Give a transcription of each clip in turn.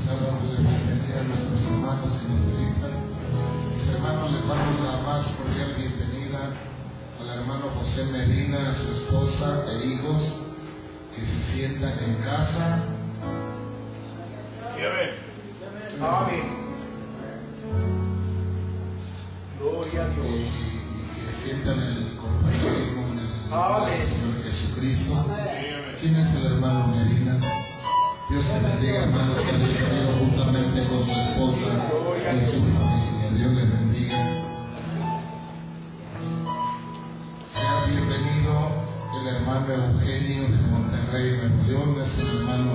damos la bienvenida a nuestros hermanos que nos visitan. Mis hermanos, les damos la más cordial bienvenida al hermano José Medina, a su esposa e hijos que se sientan en casa. Amén. Gloria a Dios. Y que sientan el compañerismo en el Señor Jesucristo. ¿Quién es el hermano Medina? Dios te bendiga, hermano, sea bienvenido juntamente con su esposa y su familia. Dios le bendiga. Sea bienvenido el hermano Eugenio de Monterrey, Nuevo León. Es un hermano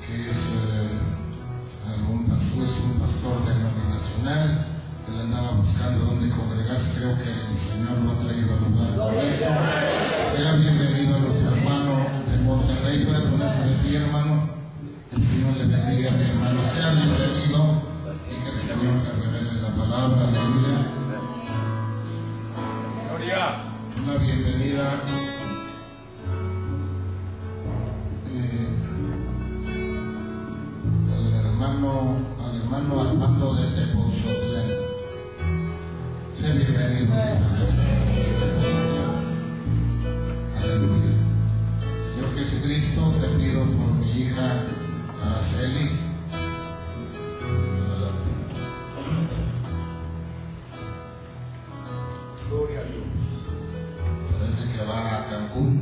que es un pastor denominacional. Él andaba buscando dónde congregarse. Creo que el Señor lo ha traído al lugar correcto. Sea bienvenido a nuestro hermano de Monterrey. Puede ponerse de pie, hermano. El Señor le bendiga, mi hermano. Sea bienvenido y que el Señor le revele la palabra. Aleluya. Una bienvenida al hermano Armando de Tepoztlán. Sea bienvenido. Aleluya. Señor Jesucristo, te pido por mi hija Araceli. Gloria a Dios. Parece que va a Cancún.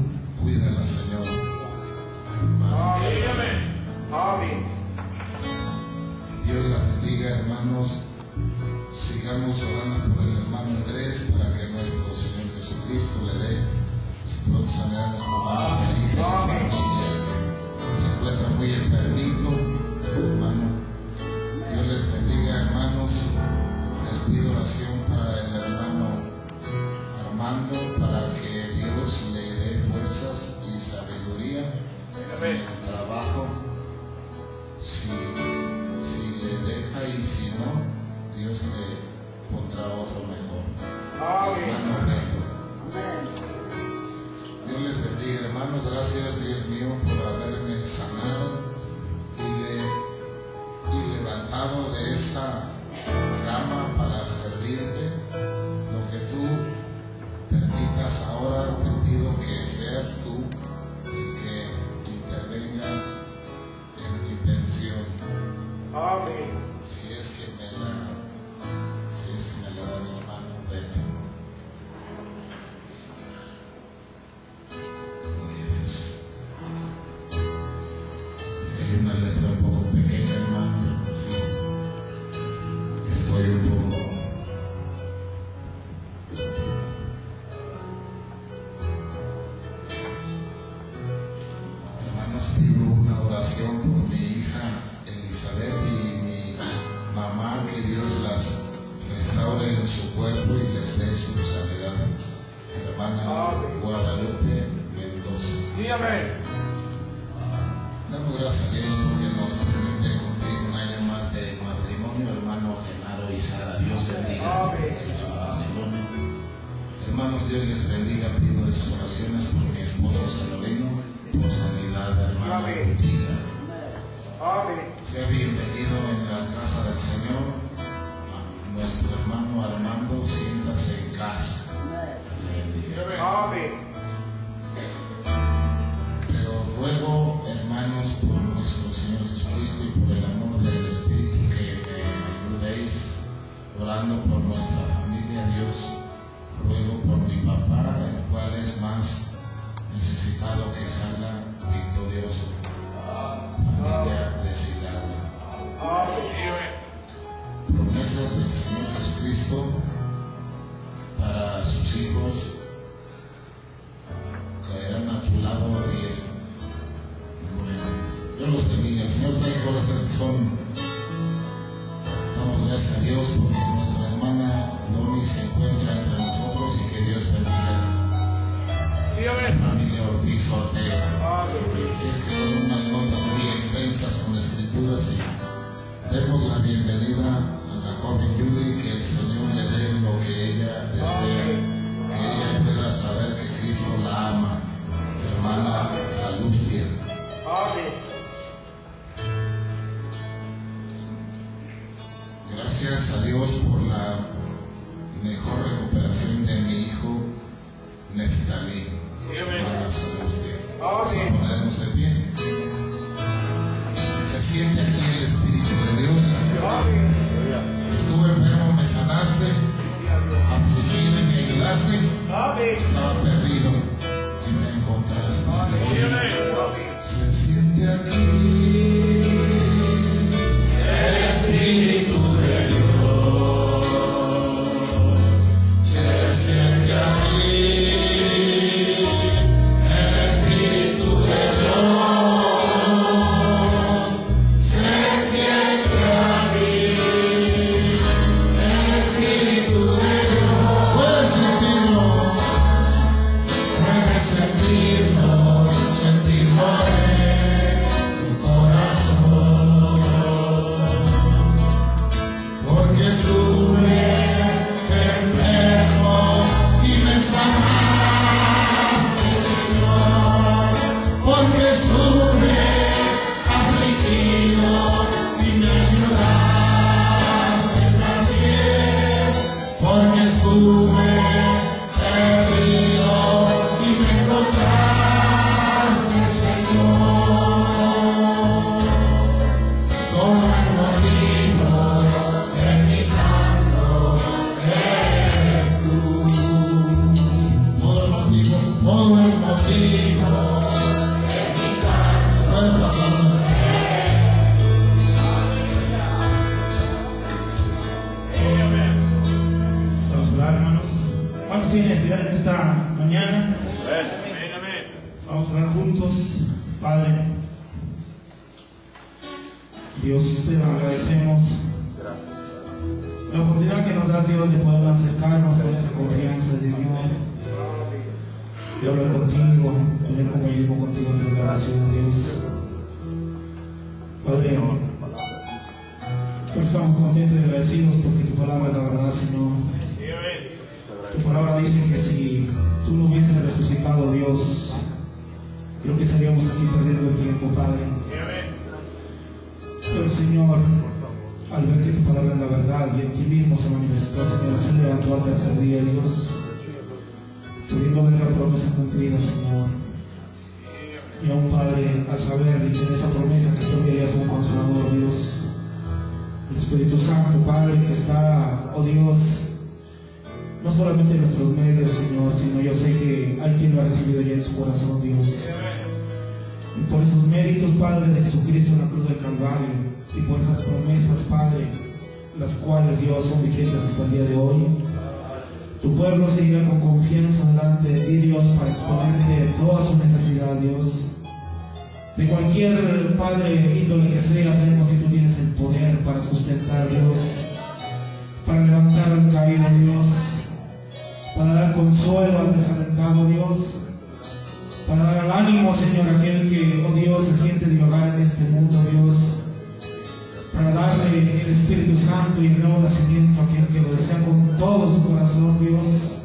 Cuídala, Señor. Amén. Amén. Dios la bendiga, hermanos. Sigamos orando por el hermano Andrés para que nuestro Señor Jesucristo le dé su pronta sanidad a nuestro hermano Felipe y familia. Se encuentra muy enfermito, hermano. Dios les bendiga, hermanos. Les pido oración para el hermano Armando para que Dios le dé fuerzas y sabiduría en el trabajo. Si le deja y si no, Dios le pondrá otro mejor. Hermano Pedro. Dios les bendiga, hermanos. Gracias, Dios mío, por haberme sanado y levantado de esta cama para servirte. Lo que tú permitas ahora, te pido que seas tú el que intervenga en mi pensión. Amén. Si es que me la da mi hermano Beto. Si hay una letra un poco pequeña, hermano, estoy un poco. Hermanos, pido una oración por mi hija Elizabeth y mi mamá, que Dios las restaure en su cuerpo y les dé su sanidad. Hermana Guadalupe Mendoza. Sí, amén. Damos gracias a Dios porque nos permite cumplir un año más de matrimonio, hermano Genaro y Sara. Dios bendiga su matrimonio. Hermanos, Dios les bendiga. Pido de sus oraciones por mi esposo Salorino, por sanidad, hermano Gutierrez. Amén. Sea bienvenido en la casa del Señor. Nuestro hermano Armando, siéntase en casa. Amén. Pero ruego, hermanos, por nuestro Señor Jesucristo y por el amor del Espíritu, que me ayudéis orando por nuestra familia. Dios, ruego por mi papá, el cual es más necesitado que salga victorioso. Familia deseable. Promesas del Señor Jesucristo para sus hijos caerán a tu lado y Dios los bendiga. El Señor trae cosas que son. Damos gracias a Dios porque nuestra hermana Domi se encuentra entre nosotros y que Dios bendiga. Sí, amén. Familia Ortiz Ortega. Si es que son unas notas muy extensas con escrituras, y demos la bienvenida a la joven Judy, que el Señor le dé lo que ella desea, que ella pueda saber que Cristo la ama. Hermana Salud bien. Amén. Gracias a Dios por la mejor recuperación de mi hijo Neftalí. Gracias a Dios. Vamos a ponernos de pie. Se siente aquí el Espíritu de Dios. Estuve enfermo, me sanaste, afligido y me ayudaste. Estaba perdido y me encontraste. Se siente aquí el Espíritu de Dios. Se siente aquí el Espíritu de Dios. Se siente aquí el Espíritu de Dios. Puedes sentirlo, puedes sentirlo, sentirlo en tu corazón. Porque estuve enfermo y me sanaste, Señor. Porque estuve afligido y me ayudaste también. Porque estuve perdido y me encontraste, Señor. Todo el motivo de mi canto eres tú. Todo el motivo de mi canto. Puede pasar. Vamos a orar, hermanos. ¿Cuántos tienen necesidad en esta mañana? Vamos a orar juntos. Padre, Dios, te agradecemos la oportunidad que nos da Dios de poder acercarnos con esa confianza de Dios, de hablar contigo, tener comunión contigo en la oración, Dios. Padre, estamos contentos y agradecidos porque tu palabra es la verdad, Señor. Tu palabra dice que si tú no hubieses resucitado, Dios, creo que estaríamos aquí perdiendo el tiempo, Padre. Pero, Señor, al ver que tu palabra es la verdad y en ti mismo se manifestó, Señor, se levantó al tercer día, Dios, pudiendo ver la promesa cumplida, Señor. Y aún, Padre, al saber y tener esa promesa que tú enviarías un consolador, Dios, el Espíritu Santo, Padre, que está, oh Dios, no solamente en nuestros medios, Señor, sino yo sé que hay quien lo ha recibido ya en su corazón, Dios. Y por esos méritos, Padre, de Jesucristo en la cruz del Calvario, y por esas promesas, Padre, las cuales, Dios, son vigentes hasta el día de hoy, tu pueblo seguirá con confianza delante de ti, Dios, para exponerte toda su necesidad, Dios. De cualquier, Padre, índole que sea, sabemos que tú tienes el poder para sustentar, Dios, para levantar al caído, Dios, para dar consuelo al desalentado, Dios, para dar al ánimo, Señor, a aquel que, oh Dios, se siente divagar en este mundo, Dios, para darle el Espíritu Santo y el nuevo nacimiento a aquel que lo desea con todo su corazón, Dios.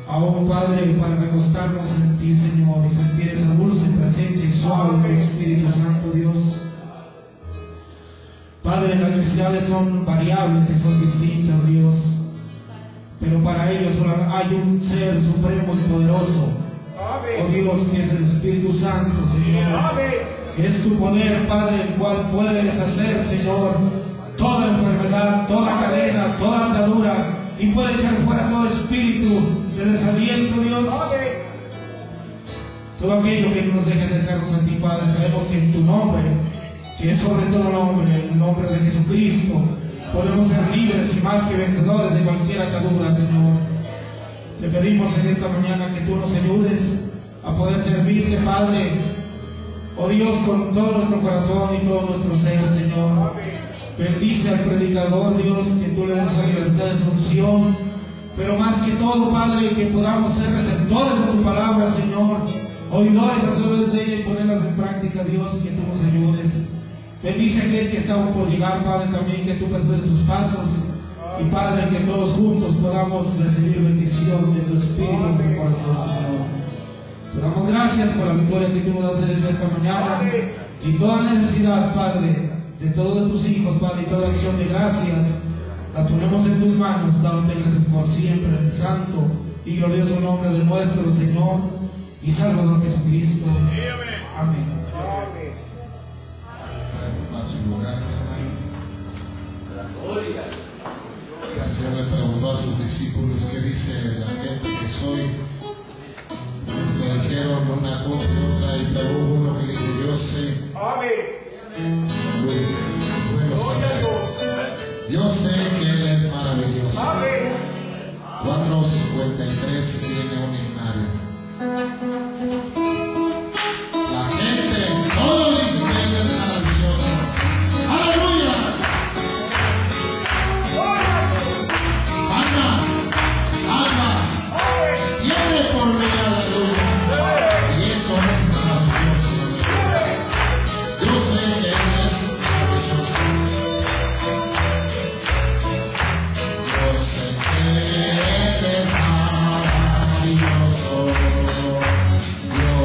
Aún, Padre, para recostarnos en ti, Señor, y sentir esa dulce presencia y suave del Espíritu Santo, Dios. Padre, las necesidades son variables y son distintas, Dios, pero para ellos solo hay un ser supremo y poderoso, oh Dios, que es el Espíritu Santo, Señor, que es tu poder, Padre, el cual puede deshacer, Señor, toda enfermedad, toda cadena, toda atadura, y puede echar fuera todo espíritu de desaliento, Dios. Todo aquello que nos deje acercarnos a ti, Padre, sabemos que en tu nombre, que es sobre todo nombre, el nombre de Jesucristo, podemos ser libres y más que vencedores de cualquier atadura, Señor. Te pedimos en esta mañana que tú nos ayudes a poder servirte, Padre, oh Dios, con todo nuestro corazón y todo nuestro ser, Señor. Bendice al predicador, Dios, que tú le des la libertad de función, pero más que todo, Padre, que podamos ser receptores de tu palabra, Señor, oidores, hacedores de ella y ponerlas en práctica, Dios, que tú nos ayudes. Bendice a aquel que está por llegar, Padre, también que tú perdones sus pasos, y Padre, que todos juntos podamos recibir bendición de tu Espíritu en nuestro corazón, Señor. Te damos gracias por la victoria que tú nos das en esta mañana y toda necesidad, Padre, de todos tus hijos, Padre, y toda acción de gracias la ponemos en tus manos, dándote gracias por siempre en el santo y glorioso nombre de nuestro Señor y Salvador Jesucristo. Amén. Amén. A su lugar, el Señor le preguntó a sus discípulos qué dice la gente que soy. Le dijeron una cosa y otra, y hubo uno que dijo: yo sé. Amén. Es bueno saber. Yo sé que Él es maravilloso. Amén. 4:53 tiene un himnario. La gente, todo dice que Él es maravilloso. ¡Aleluya! Salva, salva, viene por mí, aleluya. Y eso es maravilloso. Yo sé que Él es maravilloso. Yo sé que Él es maravilloso. Yo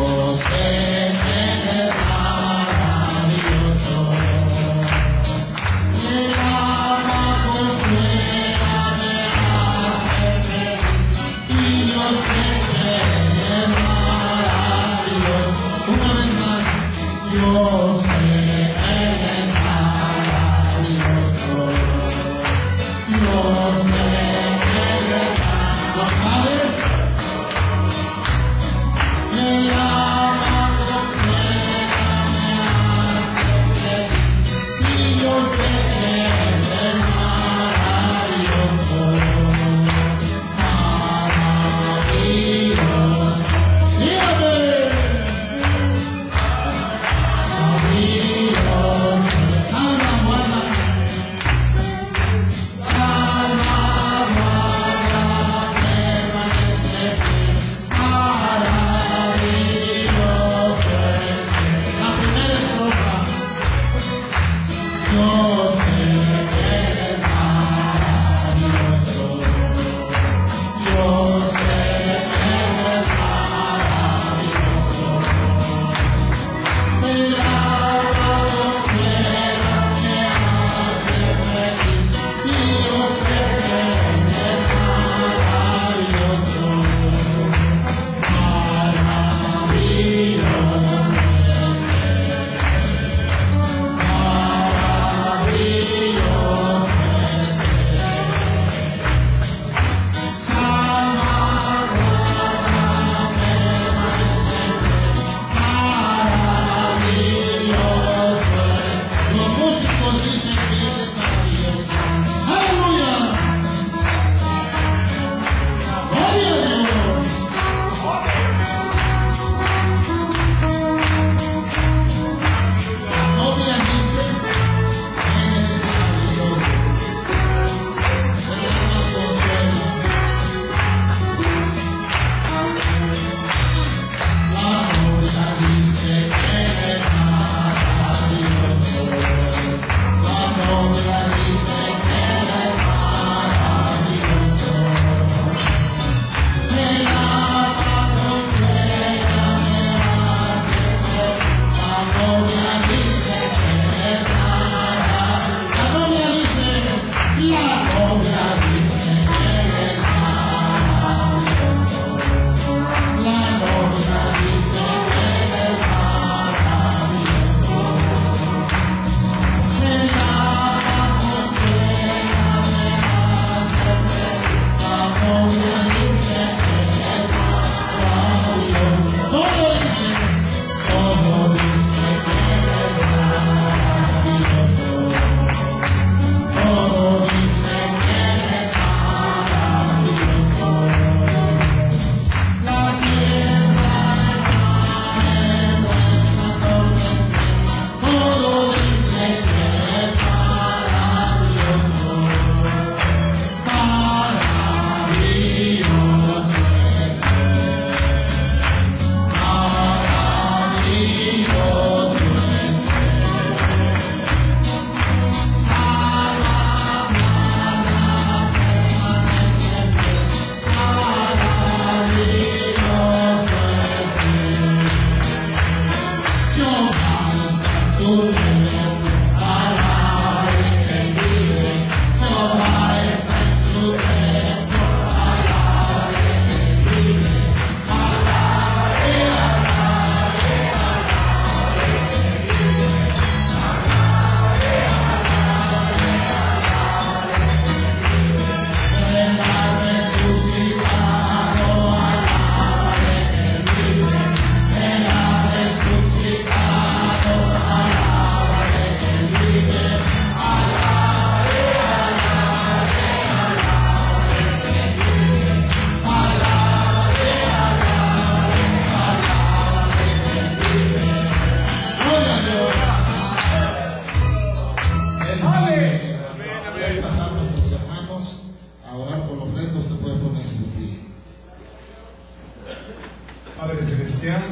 celestial,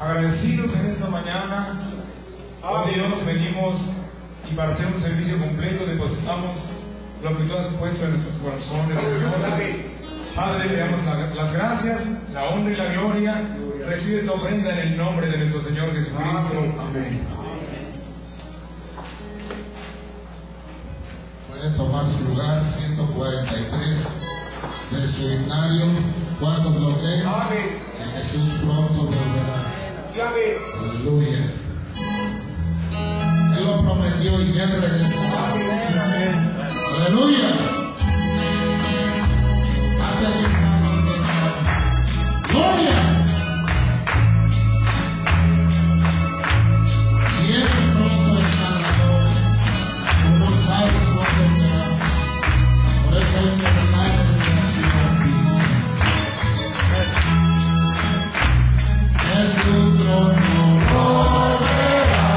agradecidos en esta mañana. Oh Dios, venimos y para hacer un servicio completo depositamos lo que tú has puesto en nuestros corazones, Señor. Padre, te damos las gracias, la honra y la gloria. Recibe esta ofrenda en el nombre de nuestro Señor Jesucristo. Amén. Puede tomar su lugar, 143 de su himnario. ¿Cuántos lo leen? Que Jesús pronto volverá. Aleluya. Él lo prometió y Él regresará. Aleluya. Gloria. Y Él pronto encargará. Como sabes cuándo será. Por eso hay que remar en el Señor. Jesús pronto volverá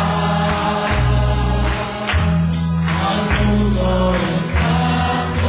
al mundo en campo.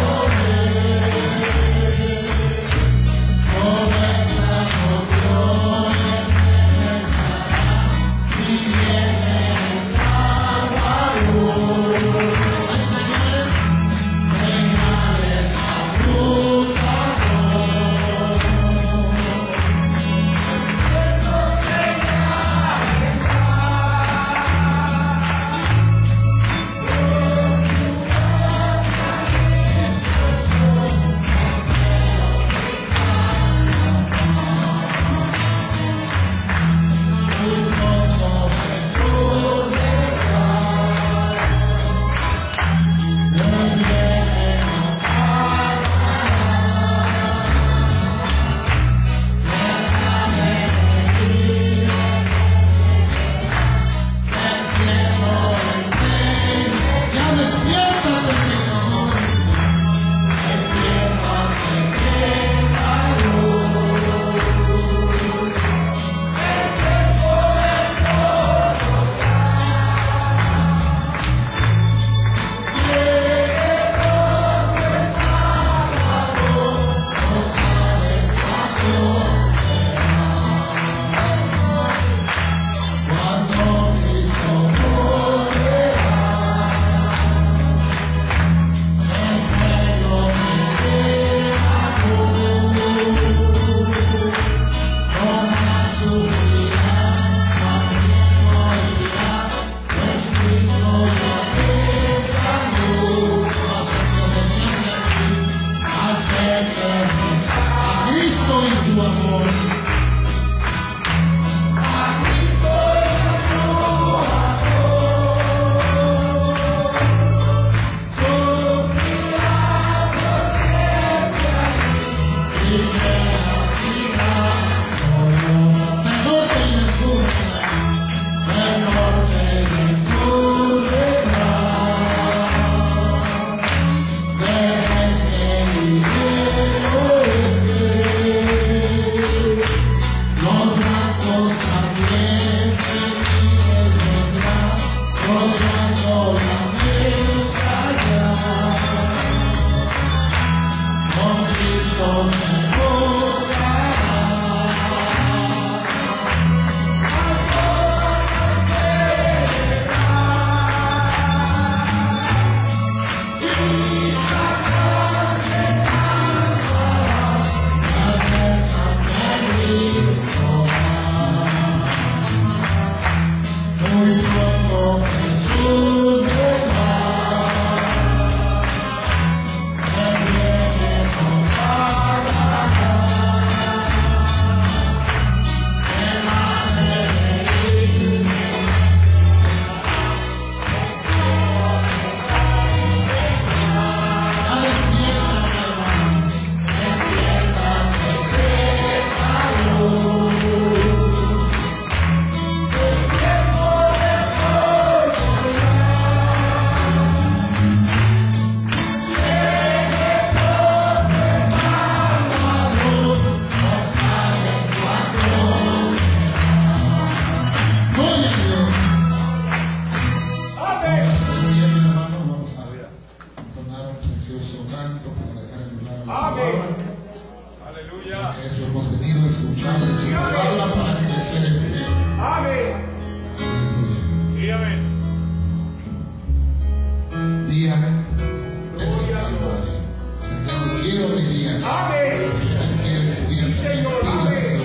Amén. Si tú quieres, Sí, Señor. Amén.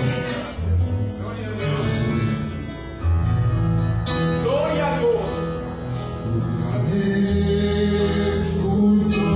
Gloria a Dios. Una vez juntos,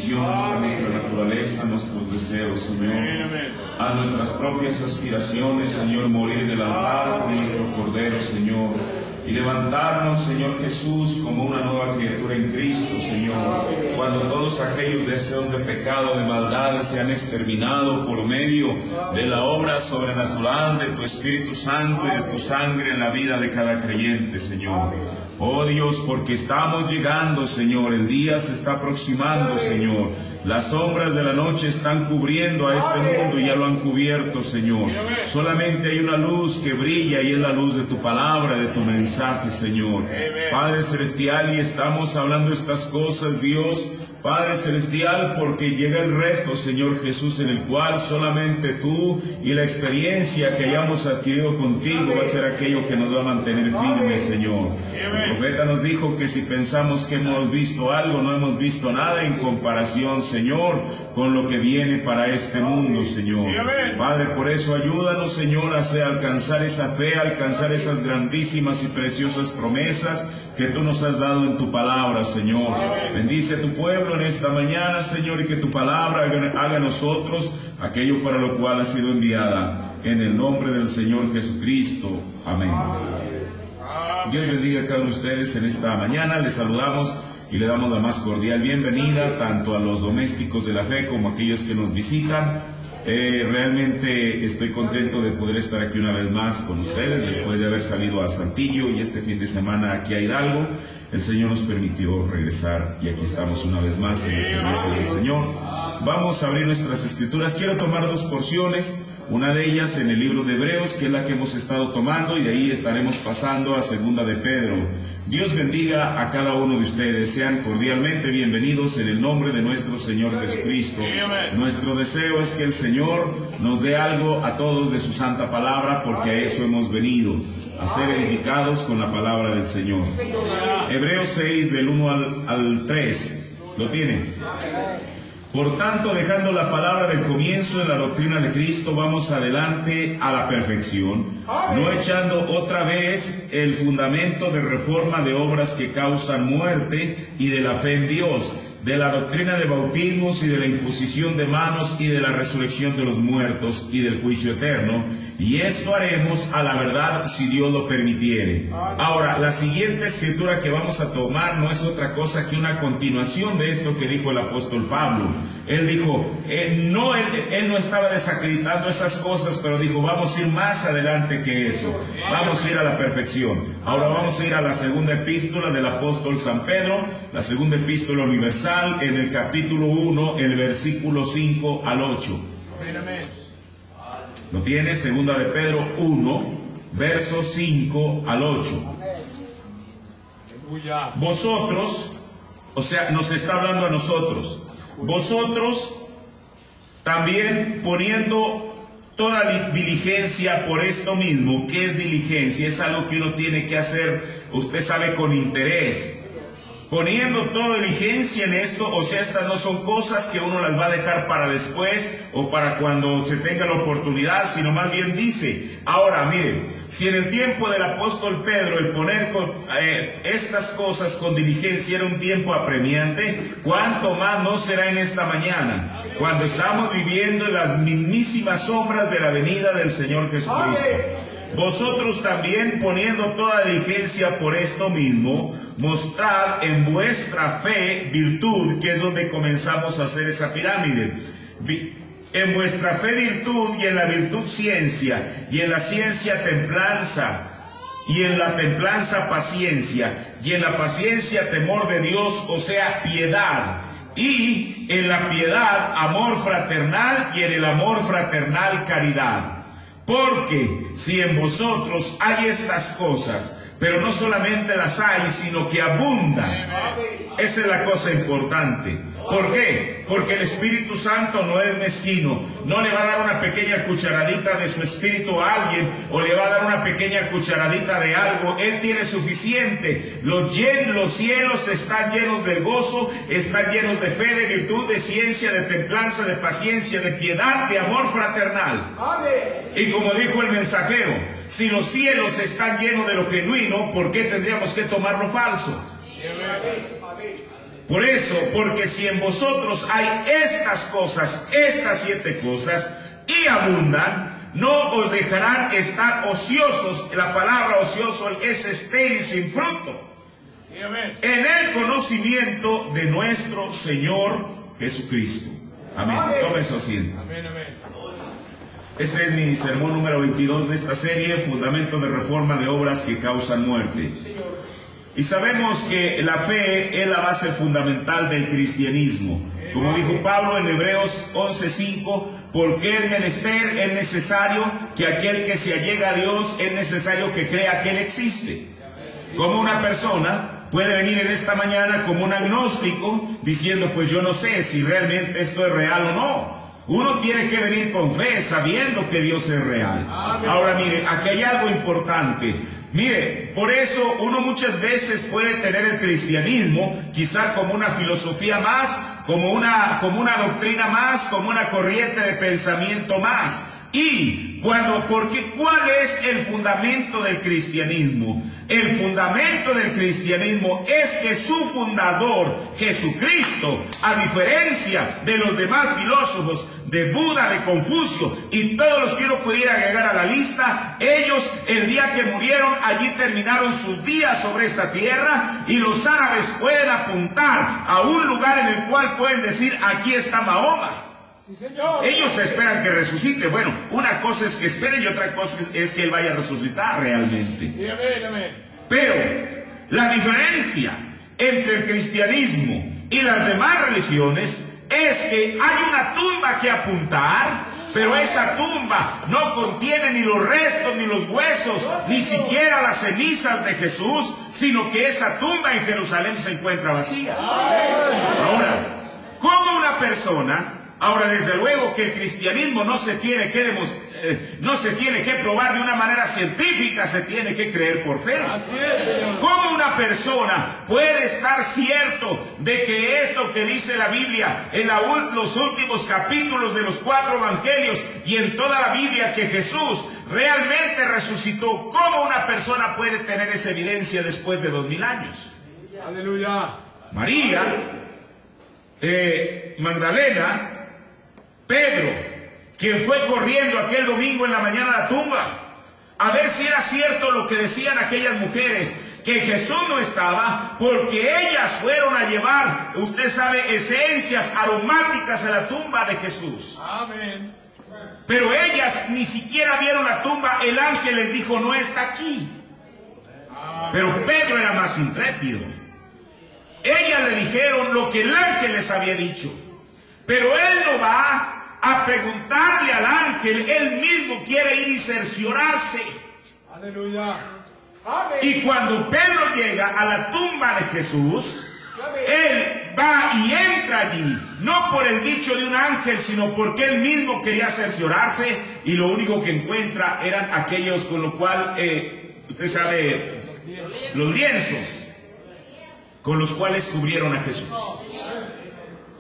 condición, a nuestra naturaleza, a nuestros deseos, Señor, a nuestras propias aspiraciones, Señor, morir en el altar con nuestro Cordero, Señor, y levantarnos, Señor Jesús, como una nueva criatura en Cristo, Señor, cuando todos aquellos deseos de pecado, de maldad, se han exterminado por medio de la obra sobrenatural de tu Espíritu Santo y de tu sangre en la vida de cada creyente, Señor. Oh Dios, porque estamos llegando, Señor, el día se está aproximando, Señor. Las sombras de la noche están cubriendo a este mundo y ya lo han cubierto, Señor. Solamente hay una luz que brilla y es la luz de tu palabra, de tu mensaje, Señor. Padre Celestial, y estamos hablando estas cosas, Dios, Padre Celestial, porque llega el reto, Señor Jesús, en el cual solamente tú y la experiencia que hayamos adquirido contigo va a ser aquello que nos va a mantener firmes, Señor. El profeta nos dijo que si pensamos que hemos visto algo, no hemos visto nada en comparación, Señor, con lo que viene para este mundo, Señor. Padre, por eso ayúdanos, Señor, a alcanzar esa fe, a alcanzar esas grandísimas y preciosas promesas que tú nos has dado en tu palabra, Señor. Bendice a tu pueblo en esta mañana, Señor, y que tu palabra haga en nosotros aquello para lo cual ha sido enviada. En el nombre del Señor Jesucristo. Amén. Dios bendiga a cada uno de ustedes en esta mañana. Les saludamos y le damos la más cordial bienvenida tanto a los domésticos de la fe como a aquellos que nos visitan. Realmente estoy contento de poder estar aquí una vez más con ustedes después de haber salido a Saltillo y este fin de semana aquí a Hidalgo. El Señor nos permitió regresar y aquí estamos una vez más en el servicio del Señor. Vamos a abrir nuestras escrituras. Quiero tomar dos porciones, una de ellas en el libro de Hebreos, que es la que hemos estado tomando, y de ahí estaremos pasando a Segunda de Pedro. Dios bendiga a cada uno de ustedes. Sean cordialmente bienvenidos en el nombre de nuestro Señor Jesucristo. Nuestro deseo es que el Señor nos dé algo a todos de su santa palabra, porque a eso hemos venido, a ser edificados con la palabra del Señor. Hebreos 6, del 1 al 3. ¿Lo tienen? Por tanto, dejando la palabra del comienzo en la doctrina de Cristo, vamos adelante a la perfección, no echando otra vez el fundamento de reforma de obras que causan muerte y de la fe en Dios, de la doctrina de bautismos y de la imposición de manos y de la resurrección de los muertos y del juicio eterno, y esto haremos a la verdad si Dios lo permitiere. Ahora, la siguiente escritura que vamos a tomar no es otra cosa que una continuación de esto que dijo el apóstol Pablo. Él dijo, él no estaba desacreditando esas cosas, pero dijo, vamos a ir más adelante que eso, vamos a ir a la perfección. Ahora vamos a ir a la segunda epístola del apóstol San Pedro, la segunda epístola universal, en el capítulo 1, el versículo 5 al 8. ¿Lo tiene? Segunda de Pedro 1, versos 5 al 8. Vosotros, o sea, nos está hablando a nosotros. Vosotros también poniendo toda diligencia por esto mismo. ¿Qué es diligencia? Es algo que uno tiene que hacer, usted sabe, con interés. Poniendo toda diligencia en esto, o sea, estas no son cosas que uno las va a dejar para después o para cuando se tenga la oportunidad, sino más bien dice, ahora miren, si en el tiempo del apóstol Pedro el poner estas cosas con diligencia era un tiempo apremiante, ¿cuánto más no será en esta mañana, cuando estamos viviendo en las mismísimas sombras de la venida del Señor Jesucristo? Vosotros también, poniendo toda diligencia por esto mismo, mostrad en vuestra fe virtud, que es donde comenzamos a hacer esa pirámide. En vuestra fe virtud, y en la virtud ciencia, y en la ciencia templanza, y en la templanza paciencia, y en la paciencia temor de Dios, o sea, piedad. Y en la piedad amor fraternal, y en el amor fraternal caridad. Porque si en vosotros hay estas cosas, pero no solamente las hay, sino que abundan. Esa es la cosa importante. ¿Por qué? Porque el Espíritu Santo no es mezquino. No le va a dar una pequeña cucharadita de su Espíritu a alguien, o le va a dar una pequeña cucharadita de algo. Él tiene suficiente. Los cielos están llenos de gozo, están llenos de fe, de virtud, de ciencia, de templanza, de paciencia, de piedad, de amor fraternal. Y como dijo el mensajero, si los cielos están llenos de lo genuino, ¿por qué tendríamos que tomar lo falso? Por eso, porque si en vosotros hay estas cosas, estas 7 cosas, y abundan, no os dejarán estar ociosos. La palabra ocioso es estéril, sin fruto. En el conocimiento de nuestro Señor Jesucristo. Amén. Tome su asiento. Este es mi sermón número 22 de esta serie, Fundamento de Reforma de Obras que Causan Muerte. Y sabemos que la fe es la base fundamental del cristianismo. Como dijo Pablo en Hebreos 11:5, porque es menester, es necesario que aquel que se allega a Dios, es necesario que crea que Él existe. Como una persona puede venir en esta mañana como un agnóstico diciendo, pues yo no sé si realmente esto es real o no. Uno tiene que venir con fe, sabiendo que Dios es real. Ahora mire, aquí hay algo importante. Mire, por eso uno muchas veces puede tener el cristianismo quizá como una filosofía más, como una doctrina más, como una corriente de pensamiento más. Porque ¿cuál es el fundamento del cristianismo? El fundamento del cristianismo es que su fundador, Jesucristo, a diferencia de los demás filósofos, de Buda, de Confucio y todos los que uno pudiera agregar a la lista, ellos el día que murieron allí terminaron sus días sobre esta tierra, y los árabes pueden apuntar a un lugar en el cual pueden decir, aquí está Mahoma. Sí, señor. Ellos esperan que resucite. Bueno, una cosa es que esperen y otra cosa es que Él vaya a resucitar realmente. Sí, amén, amén. Pero la diferencia entre el cristianismo y las demás religiones es que hay una tumba que apuntar, pero esa tumba no contiene ni los restos, ni los huesos, ni siquiera las cenizas de Jesús, sino que esa tumba en Jerusalén se encuentra vacía. Ahora, ¿cómo una persona... Ahora, desde luego que el cristianismo no se tiene que probar de una manera científica, se tiene que creer por fe. Así es, Señor. ¿Cómo una persona puede estar cierto de que esto que dice la Biblia en los últimos capítulos de los 4 evangelios y en toda la Biblia, que Jesús realmente resucitó? ¿Cómo una persona puede tener esa evidencia después de 2000 años? Aleluya. María, Magdalena, Pedro, quien fue corriendo aquel domingo en la mañana a la tumba, a ver si era cierto lo que decían aquellas mujeres, que Jesús no estaba, porque ellas fueron a llevar, usted sabe, esencias aromáticas a la tumba de Jesús. Amén. Pero ellas ni siquiera vieron la tumba, el ángel les dijo, no está aquí. Pero Pedro era más intrépido. Ellas le dijeron lo que el ángel les había dicho, pero él no va a preguntarle al ángel, él mismo quiere ir y cerciorarse. Aleluya. Y cuando Pedro llega a la tumba de Jesús, él va y entra allí, no por el dicho de un ángel, sino porque él mismo quería cerciorarse, y lo único que encuentra eran aquellos con lo cual, usted sabe, los lienzos con los cuales cubrieron a Jesús.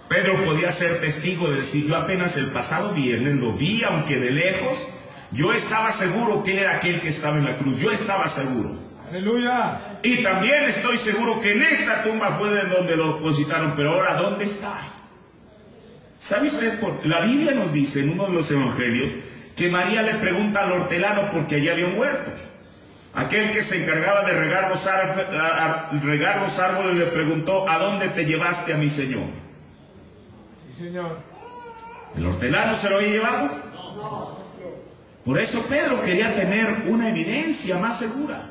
Pedro podía ser testigo de decir, yo apenas el pasado viernes lo vi, aunque de lejos, yo estaba seguro que él era aquel que estaba en la cruz, yo estaba seguro. Aleluya. Y también estoy seguro que en esta tumba fue de donde lo depositaron, pero ahora ¿dónde está? ¿Sabe usted? La Biblia nos dice en uno de los evangelios que María le pregunta al hortelano porque allá había muerto. Aquel que se encargaba de regar los árboles le preguntó, ¿a dónde te llevaste a mi Señor? Señor. ¿El hortelano se lo había llevado? No. Por eso Pedro quería tener una evidencia más segura.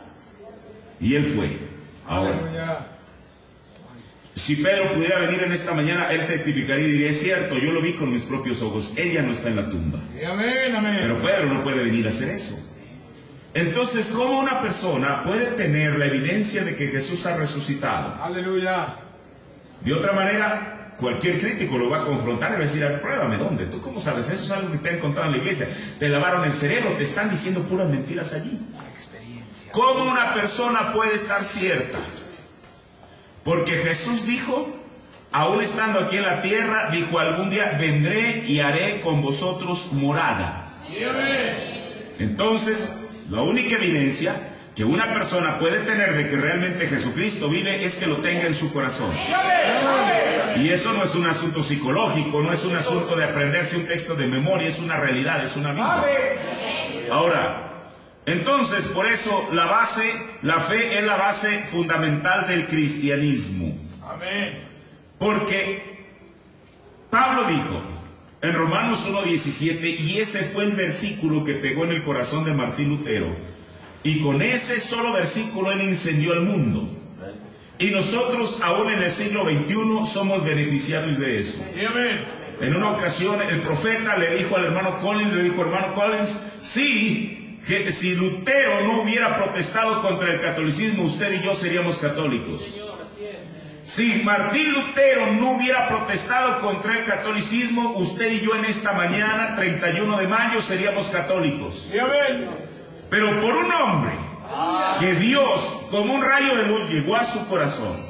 Y él fue. Ahora, si Pedro pudiera venir en esta mañana, él testificaría y diría, es cierto, yo lo vi con mis propios ojos, ella no está en la tumba. Sí, amén, amén. Pero Pedro no puede venir a hacer eso. Entonces, ¿cómo una persona puede tener la evidencia de que Jesús ha resucitado? Aleluya. De otra manera, cualquier crítico lo va a confrontar y va a decir, pruébame dónde. ¿Tú cómo sabes? Eso es algo que te han contado en la iglesia. Te lavaron el cerebro, te están diciendo puras mentiras allí. ¿Cómo una persona puede estar cierta? Porque Jesús dijo, aún estando aquí en la tierra, dijo, algún día vendré y haré con vosotros morada. Entonces, la única evidencia que una persona puede tener de que realmente Jesucristo vive es que lo tenga en su corazón. Y eso no es un asunto psicológico, no es un asunto de aprenderse un texto de memoria, es una realidad, es una vida. Ahora, entonces, por eso la fe es la base fundamental del cristianismo. Amén. Porque Pablo dijo en Romanos 1:17, y ese fue el versículo que pegó en el corazón de Martín Lutero, y con ese solo versículo él incendió al mundo. Y nosotros, aún en el siglo XXI, somos beneficiarios de eso. Amén. En una ocasión, el profeta le dijo al hermano Collins, hermano Collins, sí, que si Lutero no hubiera protestado contra el catolicismo, usted y yo seríamos católicos. Si Martín Lutero no hubiera protestado contra el catolicismo, usted y yo en esta mañana, 31 de mayo, seríamos católicos. Amén. Pero por un hombre que Dios, como un rayo de luz, llegó a su corazón,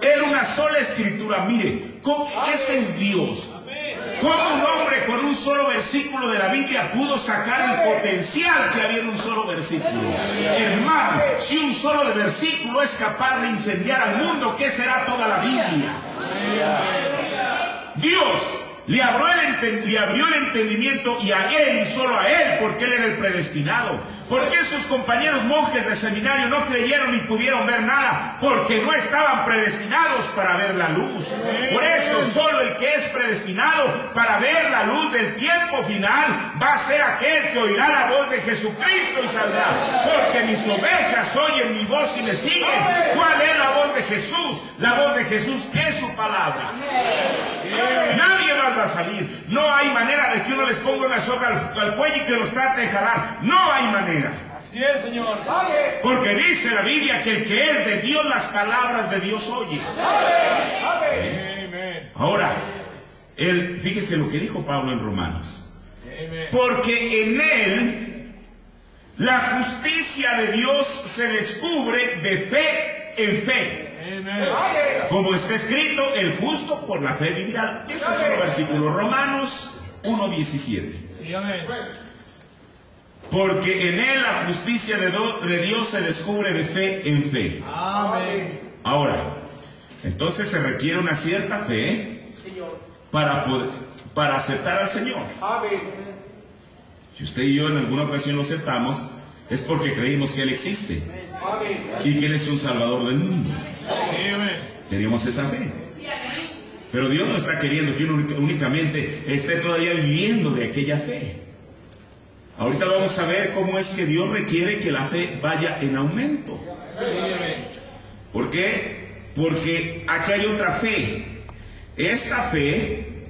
era una sola escritura. Mire, ese es Dios. ¿Cómo un hombre con un solo versículo de la Biblia pudo sacar el potencial que había en un solo versículo? Hermano, si un solo versículo es capaz de incendiar al mundo, ¿qué será toda la Biblia? Dios le abrió el entendimiento, y a él y solo a él, porque él era el predestinado. ¿Por qué sus compañeros monjes de seminario no creyeron ni pudieron ver nada? Porque no estaban predestinados para ver la luz. Por eso solo el que es predestinado para ver la luz del tiempo final va a ser aquel que oirá la voz de Jesucristo y saldrá. Porque mis ovejas oyen mi voz y me siguen. ¿Cuál es la voz de Jesús? La voz de Jesús es su palabra. Nadie más va a salir. No hay manera de que uno les ponga una soga al cuello y que los trate de jalar. No hay manera. Así es, Señor. Porque dice la Biblia que el que es de Dios, las palabras de Dios oye. Amén. Ahora, fíjese lo que dijo Pablo en Romanos. Amén. Porque en él la justicia de Dios se descubre de fe en fe. Amén. Como está escrito, el justo por la fe vivirá. Ese es otro versículo, Romanos 1:17. Sí, amén. Porque en él la justicia de Dios se descubre de fe en fe. Amén. Ahora, entonces se requiere una cierta fe para aceptar al Señor. Si usted y yo en alguna ocasión lo aceptamos, es porque creímos que Él existe y que Él es un Salvador del mundo. Sí, amén. Teníamos esa fe. Pero Dios no está queriendo que uno únicamente esté todavía viviendo de aquella fe. Ahorita vamos a ver cómo es que Dios requiere que la fe vaya en aumento. ¿Por qué? Porque aquí hay otra fe. Esta fe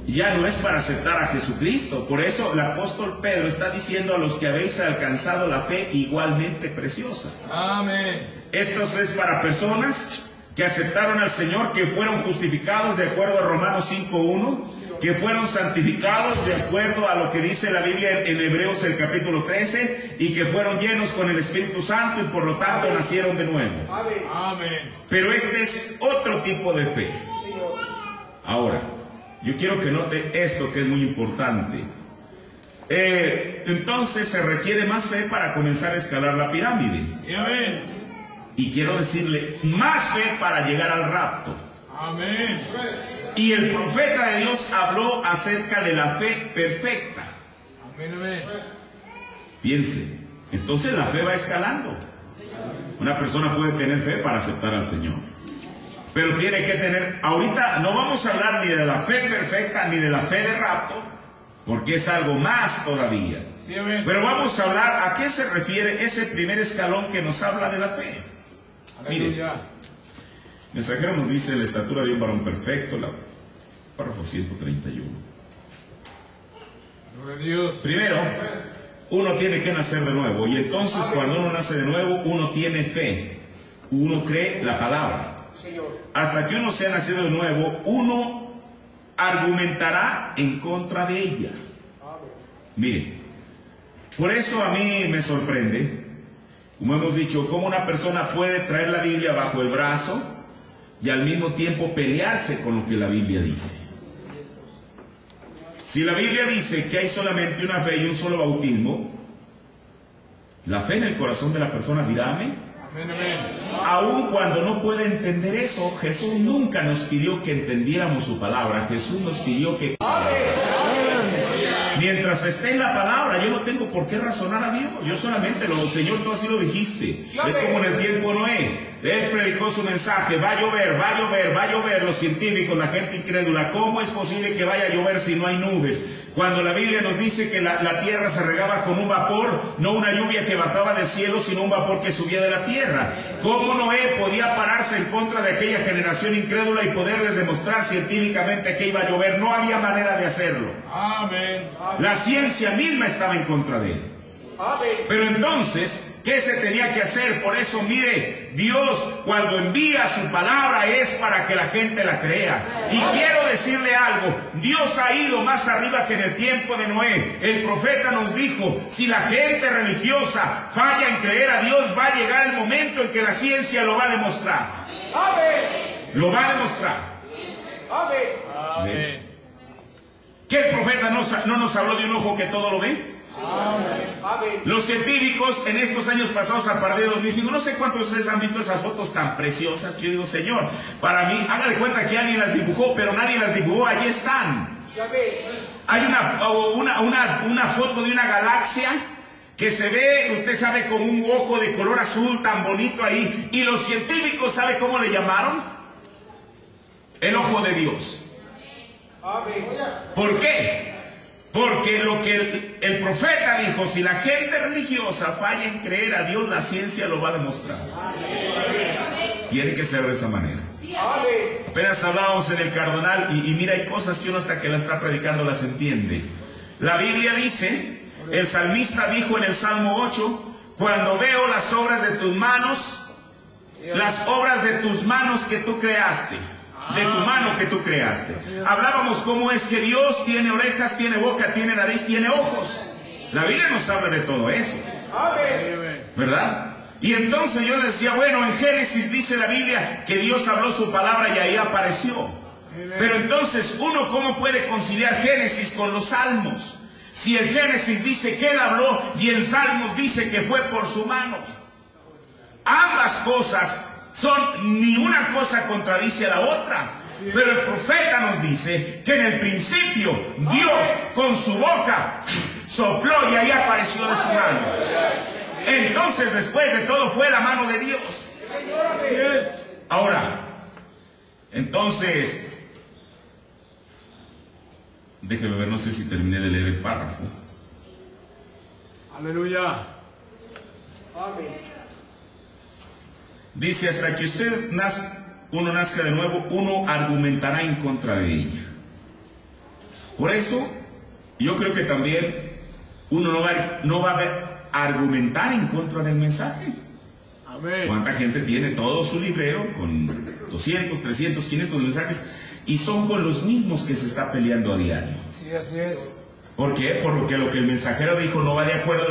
ya no es para aceptar a Jesucristo. Por eso el apóstol Pedro está diciendo a los que habéis alcanzado la fe igualmente preciosa. Amén. Esto es para personas que aceptaron al Señor, que fueron justificados de acuerdo a Romanos 5:1, que fueron santificados de acuerdo a lo que dice la Biblia en Hebreos el capítulo 13, y que fueron llenos con el Espíritu Santo y por lo tanto nacieron de nuevo. Amén. Pero este es otro tipo de fe. Ahora, yo quiero que note esto que es muy importante. Entonces se requiere más fe para comenzar a escalar la pirámide. Sí, amén. Y quiero decirle, más fe para llegar al rapto. Amén. Y el profeta de Dios habló acerca de la fe perfecta. Amén, amén. Piense, entonces la fe va escalando. Una persona puede tener fe para aceptar al Señor, pero tiene que tener, ahorita no vamos a hablar ni de la fe perfecta ni de la fe de rapto, porque es algo más todavía. Sí, amén. Pero vamos a hablar a qué se refiere ese primer escalón que nos habla de la fe. Mire, Aleluya. Mensajero nos dice la estatura de un varón perfecto, párrafo 131. Gloria a Dios. Primero, uno tiene que nacer de nuevo, y entonces cuando uno nace de nuevo, uno tiene fe, uno cree la palabra. Hasta que uno sea nacido de nuevo, uno argumentará en contra de ella. Mire, por eso a mí me sorprende, como hemos dicho, cómo una persona puede traer la Biblia bajo el brazo y al mismo tiempo pelearse con lo que la Biblia dice. Si la Biblia dice que hay solamente una fe y un solo bautismo, La fe en el corazón de la persona dirá amén. Amén, amén. Aun cuando no puede entender eso, Jesús nunca nos pidió que entendiéramos su palabra. Jesús nos pidió que... Mientras esté en la palabra, yo no tengo por qué razonar a Dios. Yo solamente Señor, tú así lo dijiste. Es como en el tiempo de Noé. Él predicó su mensaje: va a llover, va a llover, va a llover. Los científicos, la gente incrédula: ¿cómo es posible que vaya a llover si no hay nubes? Cuando la Biblia nos dice que la tierra se regaba con un vapor, no una lluvia que bajaba del cielo, sino un vapor que subía de la tierra. ¿Cómo Noé podía pararse en contra de aquella generación incrédula y poderles demostrar científicamente que iba a llover? No había manera de hacerlo. Amén. La ciencia misma estaba en contra de él. Pero entonces, ¿qué se tenía que hacer? Por eso, mire, Dios cuando envía su palabra es para que la gente la crea. Y quiero decirle algo: Dios ha ido más arriba que en el tiempo de Noé. El profeta nos dijo: si la gente religiosa falla en creer a Dios, va a llegar el momento en que la ciencia lo va a demostrar. Lo va a demostrar. Amén. ¿Que el profeta no nos habló de un ojo que todo lo ve? Los científicos en estos años pasados, a partir de 2005, no sé cuántos de ustedes han visto esas fotos tan preciosas que yo digo: Señor, para mí, hágale cuenta que alguien las dibujó, pero nadie las dibujó, allí están. Hay una foto de una galaxia que se ve, usted sabe, con un ojo de color azul tan bonito ahí, y los científicos, ¿sabe cómo le llamaron? El ojo de Dios. ¿Por qué? Porque lo que el profeta dijo: si la gente religiosa falla en creer a Dios, la ciencia lo va a demostrar. Tiene que ser de esa manera. Apenas hablábamos en el Cardonal y mira, hay cosas que uno hasta que la está predicando las entiende. La Biblia dice, el salmista dijo en el Salmo 8: cuando veo las obras de tus manos, las obras de tus manos que tú creaste. De tu mano que tú creaste. Hablábamos cómo es que Dios tiene orejas, tiene boca, tiene nariz, tiene ojos. La Biblia nos habla de todo eso, ¿verdad? Y entonces yo decía, bueno, en Génesis dice la Biblia que Dios habló su palabra y ahí apareció. Pero entonces, ¿uno cómo puede conciliar Génesis con los Salmos? Si el Génesis dice que Él habló y el Salmos dice que fue por su mano. Ambas cosas ni una cosa contradice a la otra. Pero el profeta nos dice que en el principio Dios con su boca sopló y ahí apareció de su mano. Entonces, después de todo, fue la mano de Dios. Ahora, entonces, déjeme ver, no sé si terminé de leer el párrafo. Aleluya. Dice: hasta que uno nazca de nuevo, uno argumentará en contra de ella. Por eso, yo creo que también uno no va a argumentar en contra del mensaje. Amén. ¿Cuánta gente tiene todo su librero con 200, 300, 500 mensajes y son con los mismos que se está peleando a diario? Sí, así es. ¿Por qué? Porque lo que el mensajero dijo no va de acuerdo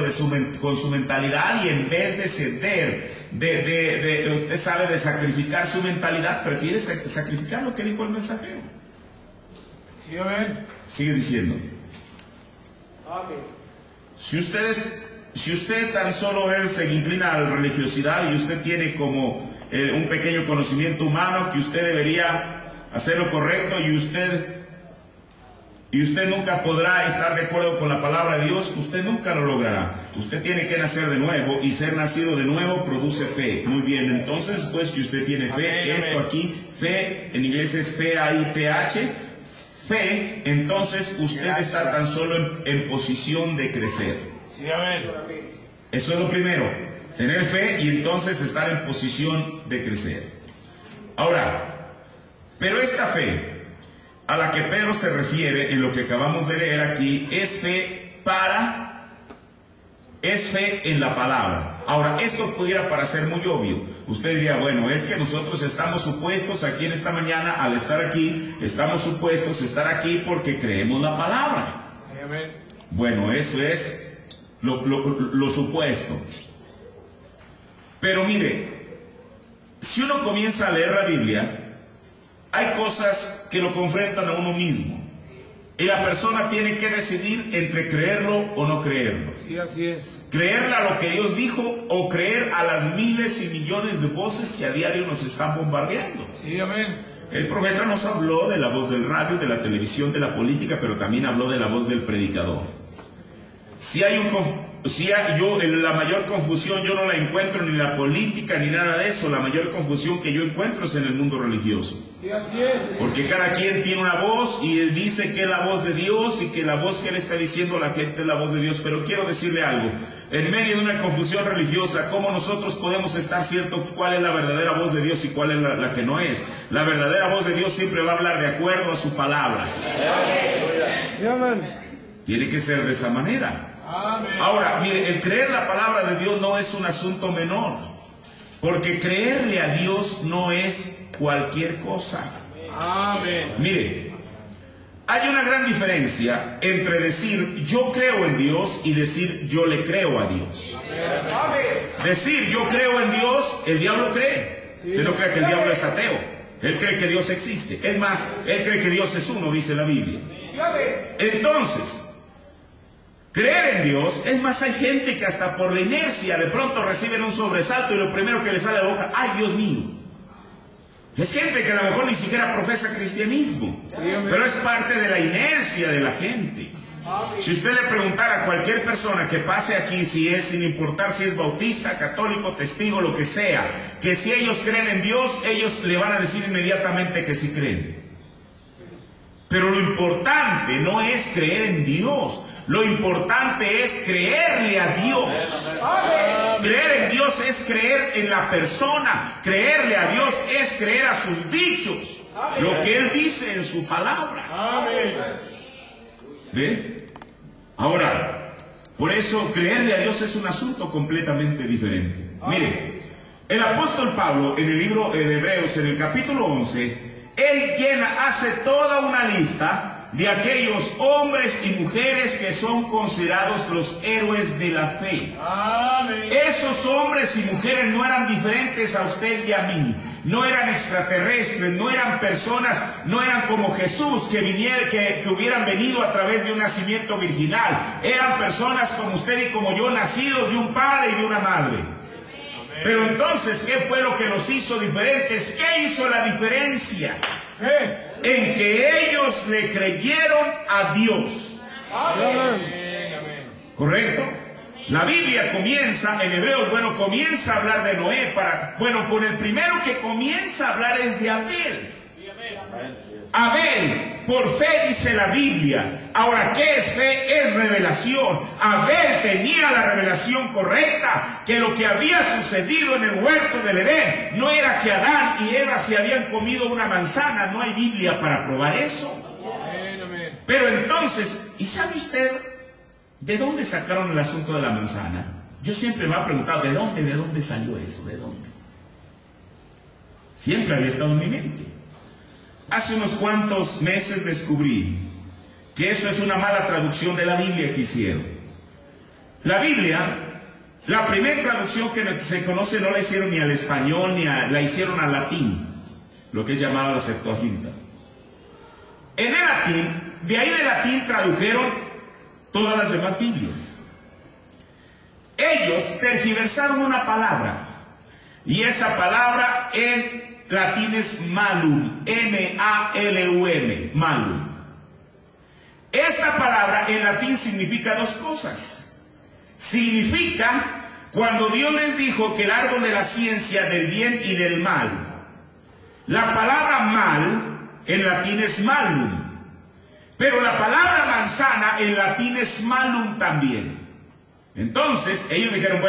con su mentalidad, y en vez de ceder, usted sabe, de sacrificar su mentalidad, prefiere sacrificar lo que dijo el mensajero. Sí, amén. Sigue diciendo. Si usted tan solo se inclina a la religiosidad y usted tiene como un pequeño conocimiento humano que usted debería hacer lo correcto, y usted nunca podrá estar de acuerdo con la palabra de Dios, usted nunca lo logrará. Usted tiene que nacer de nuevo, y ser nacido de nuevo produce fe. Muy bien, entonces, pues que usted tiene fe, amén, esto amén. Aquí, fe, en inglés es F-A-I-T-H, fe, entonces usted está tan solo en posición de crecer. Sí, amén. Eso es lo primero, tener fe y entonces estar en posición de crecer. Ahora, pero esta fe a la que Pedro se refiere en lo que acabamos de leer aquí es fe en la palabra. Ahora, esto pudiera parecer muy obvio. Usted diría, bueno, es que nosotros estamos supuestos aquí en esta mañana, al estar aquí, estamos supuestos a estar aquí porque creemos la palabra. Sí, amén. Bueno, eso es lo supuesto. Pero mire, si uno comienza a leer la Biblia, hay cosas que lo confrontan a uno mismo. Y la persona tiene que decidir entre creerlo o no creerlo. Sí, así es. Creerle a lo que Dios dijo o creer a las miles y millones de voces que a diario nos están bombardeando. Sí, amén. El profeta nos habló de la voz del radio, de la televisión, de la política, pero también habló de la voz del predicador. La mayor confusión yo no la encuentro ni en la política ni nada de eso. La mayor confusión que yo encuentro es en el mundo religioso. Sí, así es. Porque cada quien tiene una voz y él dice que es la voz de Dios y que la voz que él está diciendo a la gente es la voz de Dios. Pero quiero decirle algo, en medio de una confusión religiosa, ¿cómo nosotros podemos estar ciertos cuál es la verdadera voz de Dios y cuál es la que no es? La verdadera voz de Dios siempre va a hablar de acuerdo a su palabra. Tiene que ser de esa manera. Ahora, mire, el creer la palabra de Dios no es un asunto menor, porque creerle a Dios no es cualquier cosa. Amén. Mire, hay una gran diferencia entre decir yo creo en Dios y decir yo le creo a Dios. Decir yo creo en Dios, el diablo cree. Usted no cree que el diablo es ateo. Él cree que Dios existe. Es más, él cree que Dios es uno, dice la Biblia. Entonces, creer en Dios, es más, hay gente que hasta por la inercia de pronto reciben un sobresalto y lo primero que les sale de la boca, ¡ay, Dios mío! Es gente que a lo mejor ni siquiera profesa cristianismo, pero es parte de la inercia de la gente. Si usted le preguntara a cualquier persona que pase aquí, si es, sin importar si es bautista, católico, testigo, lo que sea, que si ellos creen en Dios, ellos le van a decir inmediatamente que sí creen. Pero lo importante no es creer en Dios, lo importante es creerle a Dios. Creer en Dios es creer en la persona, creerle a Dios es creer a sus dichos, lo que Él dice en su palabra. ¿Ve? Ahora, por eso creerle a Dios es un asunto completamente diferente. Mire, el apóstol Pablo en el libro de Hebreos, en el capítulo 11, él hace toda una lista de aquellos hombres y mujeres que son considerados los héroes de la fe. Amén. Esos hombres y mujeres no eran diferentes a usted y a mí, no eran extraterrestres, no eran personas, no eran como Jesús que hubieran venido a través de un nacimiento virginal. Eran personas como usted y como yo, nacidos de un padre y de una madre. Pero entonces, ¿qué fue lo que los hizo diferentes? ¿Qué hizo la diferencia? En que ellos le creyeron a Dios. ¿Correcto? La Biblia comienza, en Hebreos, comienza a hablar de Noé. Con el primero que comienza a hablar es de Abel. Abel, por fe dice la Biblia. Ahora, ¿qué es fe? Es revelación. Abel tenía la revelación correcta, que lo que había sucedido en el huerto del Edén no era que Adán y Eva se habían comido una manzana. No hay Biblia para probar eso. Pero entonces, ¿y sabe usted de dónde sacaron el asunto de la manzana? Yo siempre me he preguntado, ¿de dónde salió eso? ¿De dónde? Siempre había estado en mi mente. Hace unos cuantos meses descubrí que eso es una mala traducción de la Biblia que hicieron. La Biblia, la primera traducción que se conoce no la hicieron ni al español, la hicieron al latín, lo que es llamado la Septuaginta. En el latín, de ahí del latín tradujeron todas las demás Biblias. Ellos tergiversaron una palabra, y esa palabra en latín es malum, M-A-L-U-M, malum. Esta palabra en latín significa dos cosas. Significa cuando Dios les dijo que el árbol de la ciencia del bien y del mal. La palabra mal en latín es malum, pero la palabra manzana en latín es malum también. Entonces ellos dijeron,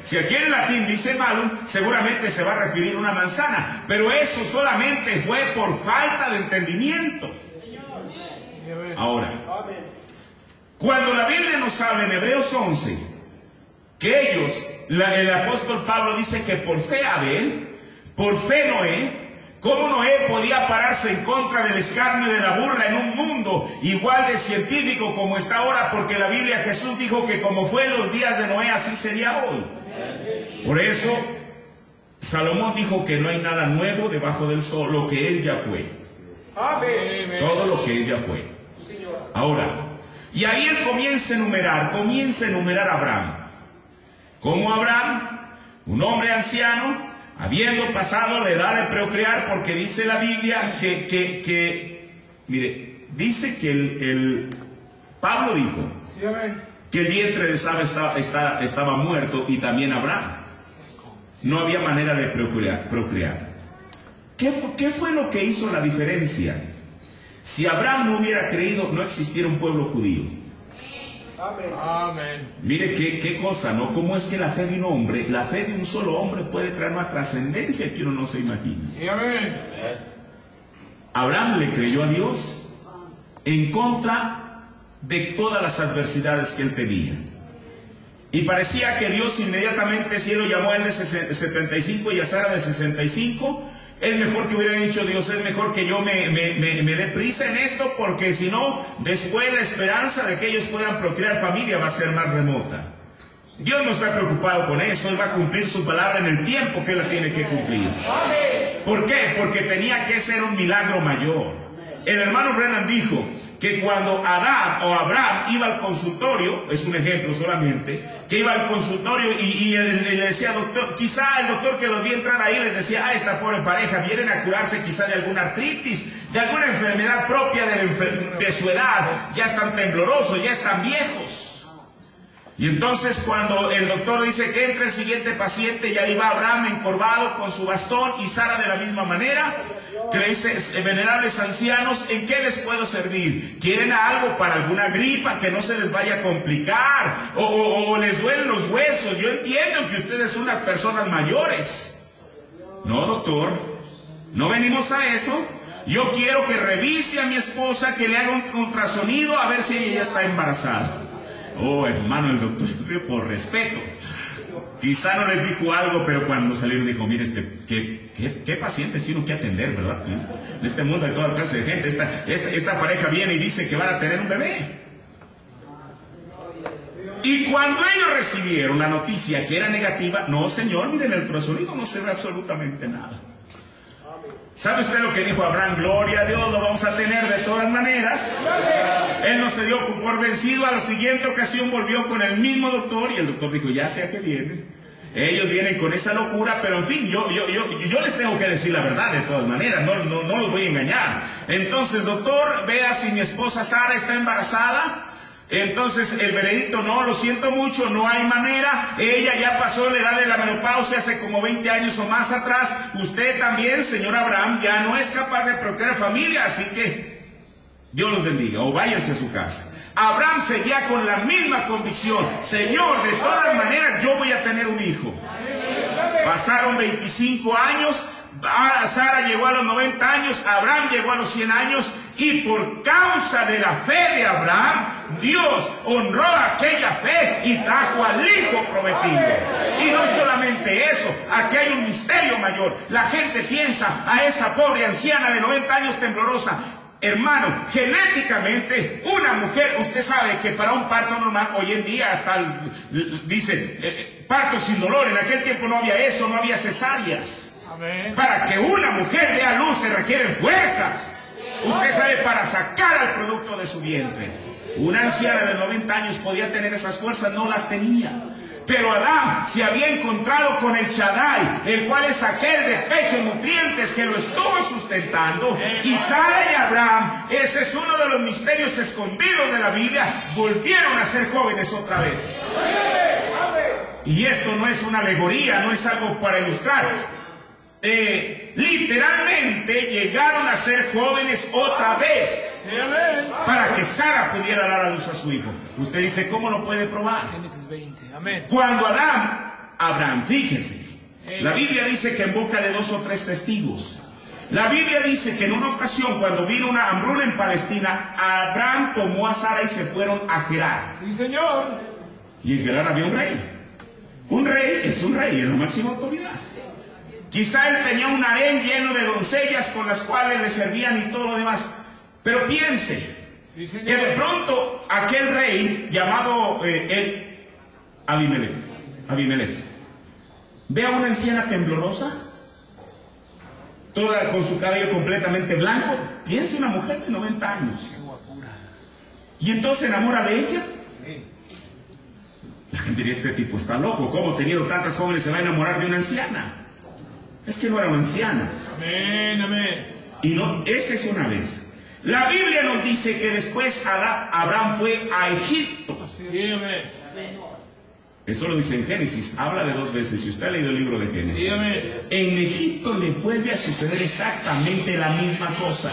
si aquí en latín dice malum, seguramente se va a referir a una manzana, pero eso solamente fue por falta de entendimiento. Ahora, cuando la Biblia nos habla en Hebreos 11, que el apóstol Pablo dice que por fe Abel, por fe Noé, ¿cómo Noé podía pararse en contra del escarnio y de la burla en un mundo igual de científico como está ahora? Porque la Biblia, Jesús dijo que como fue en los días de Noé, así sería hoy. Por eso, Salomón dijo que no hay nada nuevo debajo del sol, lo que es ya fue. Todo lo que es ya fue. Ahora, y ahí él comienza a enumerar a Abraham. Como Abraham, un hombre anciano, habiendo pasado la edad de procrear, porque dice la Biblia mire, dice que Pablo dijo que el vientre de Sara estaba muerto, y también Abraham. No había manera de procrear. ¿Qué fue lo que hizo la diferencia? Si Abraham no hubiera creído, no existiera un pueblo judío. Amén. Mire qué cosa, ¿no? ¿Cómo es que la fe de un hombre, la fe de un solo hombre puede traer una trascendencia que uno no se imagina? Amén. Abraham le creyó a Dios en contra de todas las adversidades que él tenía. Y parecía que Dios inmediatamente, si él lo llamó a él de 75 y a Sara de 65, es mejor que hubiera dicho Dios, es mejor que yo me dé prisa en esto, porque si no, después la esperanza de que ellos puedan procrear familia va a ser más remota. Dios no está preocupado con eso, Él va a cumplir su palabra en el tiempo que Él la tiene que cumplir. ¿Por qué? Porque tenía que ser un milagro mayor. El hermano Brennan dijo que cuando Adán o Abraham iba al consultorio, es un ejemplo solamente, que iba al consultorio y le decía, doctor, quizá el doctor que los vio entrar ahí les decía, esta pobre pareja vienen a curarse quizá de alguna artritis, de alguna enfermedad propia de su edad, ya están temblorosos, ya están viejos. Y entonces cuando el doctor dice que entra el siguiente paciente, ya iba Abraham encorvado con su bastón y Sara de la misma manera, que le dice, venerables ancianos, ¿en qué les puedo servir? ¿Quieren algo para alguna gripa que no se les vaya a complicar? ¿O les duelen los huesos? Yo entiendo que ustedes son unas personas mayores. No, doctor, no venimos a eso. Yo quiero que revise a mi esposa, que le haga un ultrasonido a ver si ella ya está embarazada. Oh, hermano, el doctor, por respeto, quizá no les dijo algo, pero cuando salieron dijo, mire, ¿qué pacientes tiene que atender, verdad? En este mundo hay toda clase de gente. Esta pareja viene y dice que van a tener un bebé. Y cuando ellos recibieron la noticia que era negativa, no, señor, miren, el ultrasonido no se ve absolutamente nada. ¿Sabe usted lo que dijo Abraham? Gloria a Dios, lo vamos a tener de todas maneras. Él no se dio por vencido. A la siguiente ocasión volvió con el mismo doctor y el doctor dijo, ya sea que viene. Ellos vienen con esa locura, pero en fin, yo les tengo que decir la verdad de todas maneras, no los voy a engañar. Entonces, doctor, vea si mi esposa Sara está embarazada. Entonces el veredicto, no, lo siento mucho, no hay manera, ella ya pasó la edad de la menopausia hace como 20 años o más atrás, usted también, señor Abraham, ya no es capaz de procrear familia, así que Dios los bendiga, o váyanse a su casa. Abraham seguía con la misma convicción, Señor, de todas maneras yo voy a tener un hijo. Pasaron 25 años, Sara llegó a los 90 años, Abraham llegó a los 100 años, y por causa de la fe de Abraham, Dios honró aquella fe y trajo al hijo prometido. Y no solamente eso, aquí hay un misterio mayor. La gente piensa a esa pobre anciana de 90 años temblorosa. Hermano, genéticamente, una mujer, usted sabe que para un parto normal, hoy en día hasta dice parto sin dolor. En aquel tiempo no había eso, no había cesáreas. Amén. Para que una mujer dé a luz se requieren fuerzas. Usted sabe, para sacar al producto de su vientre. Una anciana de 90 años podía tener esas fuerzas, no las tenía. Pero Adán se había encontrado con el Shaddai, el cual es aquel de pecho y nutrientes que lo estuvo sustentando. Y Sara y Abraham, ese es uno de los misterios escondidos de la Biblia, volvieron a ser jóvenes otra vez. Y esto no es una alegoría, no es algo para ilustrar. Literalmente llegaron a ser jóvenes otra vez para que Sara pudiera dar a luz a su hijo. Usted dice, ¿cómo lo puede probar? Génesis 20. Amén. Cuando Abraham, fíjese, la Biblia dice que en boca de 2 o 3 testigos. La Biblia dice que en una ocasión, cuando vino una hambruna en Palestina, Abraham tomó a Sara y se fueron a Gerar. Sí, señor. Y en Gerar había un rey. Un rey, es la máxima autoridad. Quizá él tenía un harén lleno de doncellas con las cuales le servían y todo lo demás. Pero piense, sí, que de pronto aquel rey llamado Abimelech, ve a una anciana temblorosa, toda con su cabello completamente blanco. Piense, una mujer de 90 años. Y entonces se enamora de ella. La gente diría, este tipo está loco, ¿cómo teniendo tantas jóvenes se va a enamorar de una anciana? Es que no era una anciana. Amén, amén. Y no, esa es una vez. La Biblia nos dice que después Abraham fue a Egipto. Sí, amén. Eso lo dice en Génesis, habla de 2 veces. Si usted ha leído el libro de Génesis, Sí, amén. en Egipto le vuelve a suceder exactamente la misma cosa.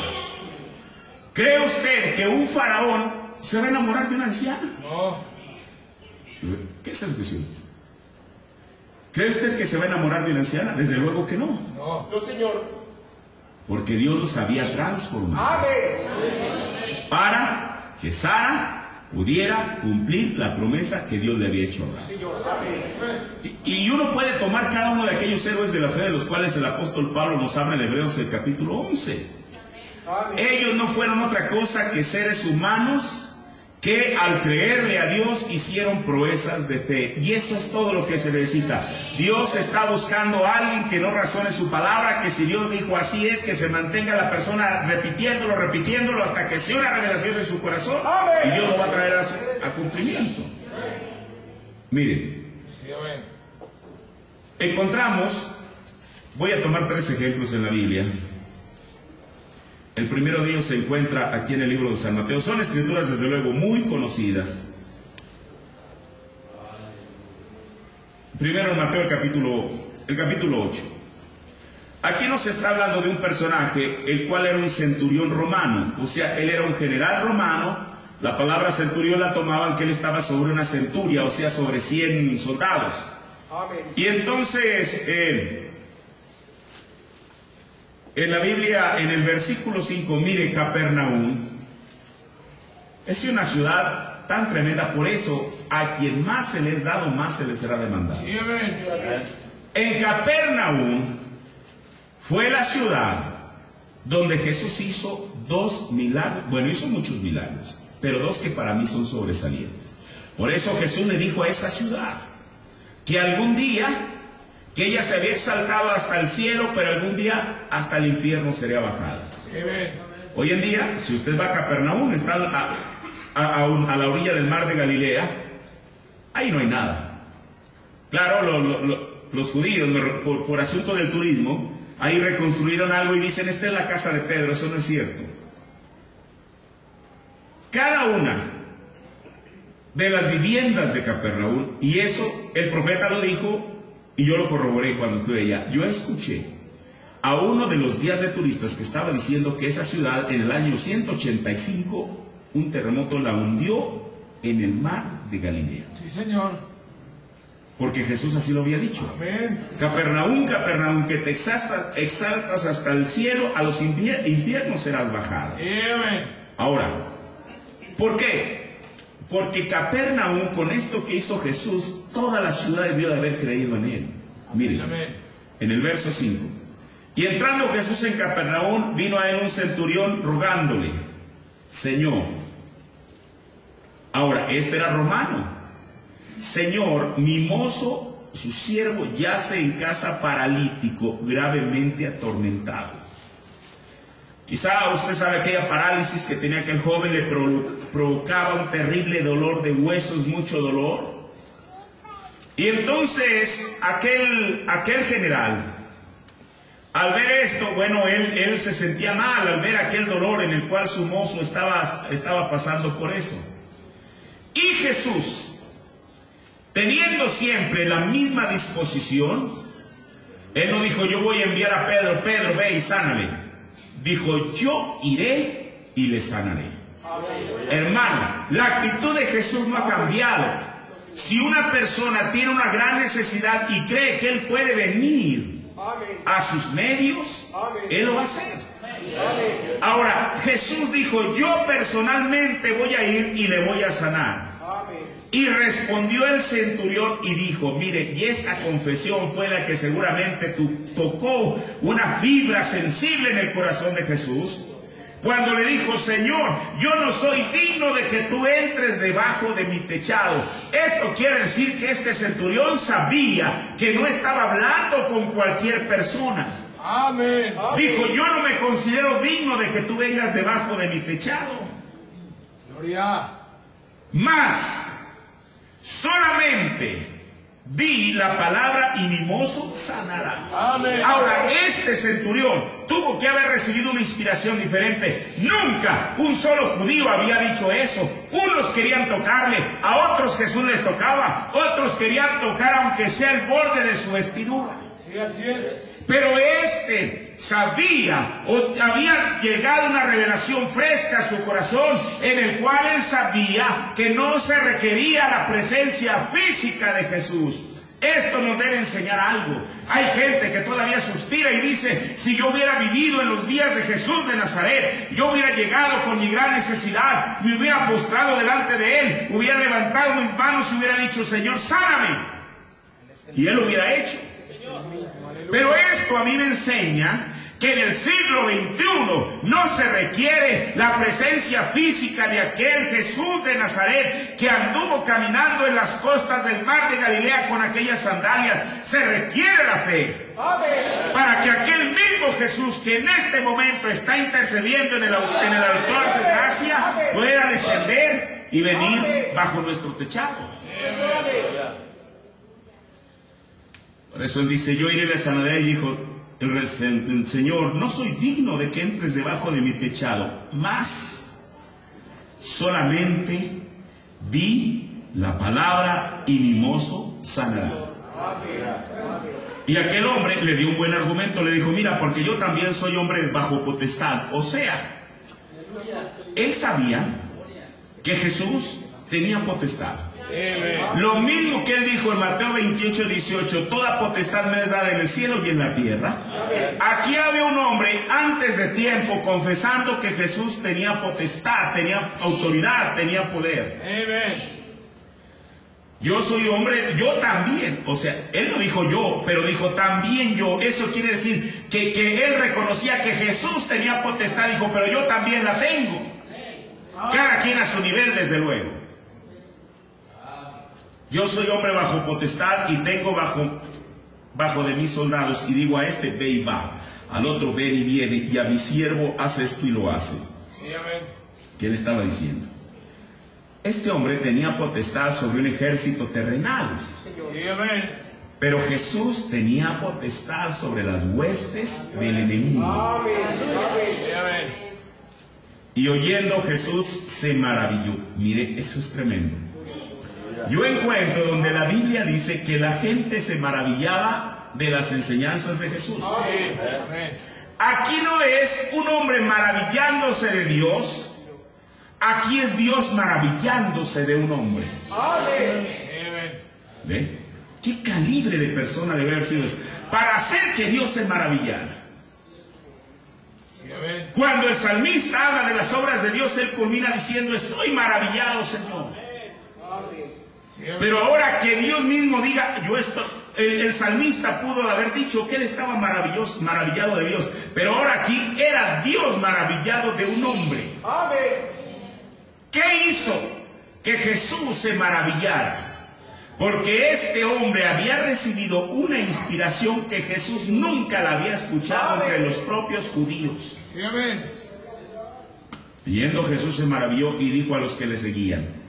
¿Cree usted que un faraón se va a enamorar de una anciana? No. ¿Qué es eso? ¿Cree usted que se va a enamorar de una anciana? Desde luego que no. No. No, Señor. Porque Dios los había transformado Amén. para que Sara pudiera cumplir la promesa que Dios le había hecho a Abraham. Señor. Amén. Y uno puede tomar cada uno de aquellos héroes de la fe de los cuales el apóstol Pablo nos habla en Hebreos el capítulo 11. Amén. Ellos no fueron otra cosa que seres humanos que al creerle a Dios hicieron proezas de fe. Y eso es todo lo que se necesita. Dios está buscando a alguien que no razone su palabra, que si Dios dijo así es, que se mantenga la persona repitiéndolo hasta que sea una revelación en su corazón. Y Dios lo va a traer a cumplimiento. Miren, Sí, amén. encontramos, voy a tomar 3 ejemplos en la Biblia. El primero de ellos se encuentra aquí en el libro de San Mateo. Son escrituras desde luego muy conocidas. Primero en Mateo el capítulo 8. Aquí nos está hablando de un personaje, el cual era un centurión romano. O sea, él era un general romano. La palabra centurión la tomaban que él estaba sobre una centuria, o sea, sobre 100 soldados. Amén. Y entonces, en la Biblia, en el versículo 5, mire, Capernaum es una ciudad tan tremenda, por eso a quien más se les dado, más se les será demandado. Sí, amén. En Capernaum fue la ciudad donde Jesús hizo 2 milagros, bueno, hizo muchos milagros, pero 2 que para mí son sobresalientes. Por eso Jesús le dijo a esa ciudad que algún día, que ella se había exaltado hasta el cielo, pero algún día hasta el infierno sería bajada. Amén. Hoy en día, si usted va a Capernaum, está a la orilla del mar de Galilea, ahí no hay nada. Claro, los judíos, por asunto del turismo, ahí reconstruyeron algo y dicen, esta es la casa de Pedro. Eso no es cierto. Cada una de las viviendas de Capernaum, y eso el profeta lo dijo, y yo lo corroboré cuando estuve allá. Yo escuché a uno de los guías de turistas que estaba diciendo que esa ciudad en el año 185 un terremoto la hundió en el mar de Galilea. Sí, Señor. Porque Jesús así lo había dicho. Amén. Capernaum, Capernaum, que te exaltas hasta el cielo, a los infiernos serás bajado. Sí, amén. Ahora, ¿por qué? Porque Capernaum, con esto que hizo Jesús, toda la ciudad debió de haber creído en él. Miren, Amén. en el verso 5. Y entrando Jesús en Capernaum, vino a él un centurión rogándole, Señor. Ahora, este era romano. Señor, mi mozo, su siervo, yace en casa paralítico, gravemente atormentado. Quizá usted sabe aquella parálisis que tenía aquel joven, le provocaba un terrible dolor de huesos, mucho dolor. Y entonces aquel general, al ver esto, bueno, él se sentía mal al ver aquel dolor en el cual su mozo estaba pasando por eso. Y Jesús, teniendo siempre la misma disposición, él no dijo, yo voy a enviar a Pedro, Pedro, ve y sánale. Dijo, yo iré y le sanaré. Hermano, la actitud de Jesús no ha cambiado. Si una persona tiene una gran necesidad y cree que él puede venir a sus medios, él lo va a hacer. Ahora, Jesús dijo, yo personalmente voy a ir y le voy a sanar. Y respondió el centurión y dijo, mire, y esta confesión fue la que seguramente tocó una fibra sensible en el corazón de Jesús, cuando le dijo, Señor, yo no soy digno de que tú entres debajo de mi techado. Esto quiere decir que este centurión sabía que no estaba hablando con cualquier persona. Amén. Dijo, yo no me considero digno de que tú vengas debajo de mi techado. Gloria. Mas solamente di la palabra y mi mozo sanará. Amén. Ahora, este centurión tuvo que haber recibido una inspiración diferente. Nunca un solo judío había dicho eso. Unos querían tocarle, a otros Jesús les tocaba, otros querían tocar aunque sea el borde de su vestidura. Sí, así es. Pero este sabía, o había llegado una revelación fresca a su corazón, en el cual él sabía que no se requería la presencia física de Jesús. Esto nos debe enseñar algo. Hay gente que todavía suspira y dice: si yo hubiera vivido en los días de Jesús de Nazaret, yo hubiera llegado con mi gran necesidad, me hubiera postrado delante de él, hubiera levantado mis manos y hubiera dicho: Señor, sáname. Y él lo hubiera hecho. Pero esto a mí me enseña que en el siglo XXI no se requiere la presencia física de aquel Jesús de Nazaret que anduvo caminando en las costas del mar de Galilea con aquellas sandalias. Se requiere la fe. Amén. Para que aquel mismo Jesús que en este momento está intercediendo en el altar de gracia pueda descender y venir bajo nuestro techado. Por eso él dice: yo iré a la sanidad, y dijo el Señor: no soy digno de que entres debajo de mi techado, mas solamente di la palabra y mi mozo sanará. Y aquel hombre le dio un buen argumento, le dijo: mira, porque yo también soy hombre bajo potestad. O sea, él sabía que Jesús tenía potestad. Lo mismo que él dijo en Mateo 28:18: toda potestad me es dada en el cielo y en la tierra. Aquí había un hombre antes de tiempo confesando que Jesús tenía potestad, tenía autoridad, tenía poder. Yo soy hombre, yo también. O sea, él no dijo yo, pero dijo también yo. Eso quiere decir que él reconocía que Jesús tenía potestad. Dijo: pero yo también la tengo. Cada quien a su nivel, desde luego. Yo soy hombre bajo potestad y tengo bajo de mis soldados, y digo a este: ve y va, al otro: ven y viene, y a mi siervo: hace esto y lo hace. Sí, amén. ¿Qué le estaba diciendo? Este hombre tenía potestad sobre un ejército terrenal. Sí, amén. Pero Jesús tenía potestad sobre las huestes del enemigo. Amén. Sí, amén. Y oyendo, Jesús se maravilló. Mire, eso es tremendo. Yo encuentro donde la Biblia dice que la gente se maravillaba de las enseñanzas de Jesús. Sí, amén. Aquí no es un hombre maravillándose de Dios, aquí es Dios maravillándose de un hombre. Amén. ¿Ve? ¿Qué calibre de persona debe haber sido eso? Para hacer que Dios se maravillara. Sí, amén. Cuando el salmista habla de las obras de Dios, él culmina diciendo: estoy maravillado, Señor. Pero ahora que Dios mismo diga: yo estoy, el salmista pudo haber dicho que él estaba maravillado de Dios, pero ahora aquí era Dios maravillado de un hombre. Amén. ¿Qué hizo que Jesús se maravillara? Porque este hombre había recibido una inspiración que Jesús nunca la había escuchado entre los propios judíos. Sí, amén. Yendo, Jesús se maravilló y dijo a los que le seguían: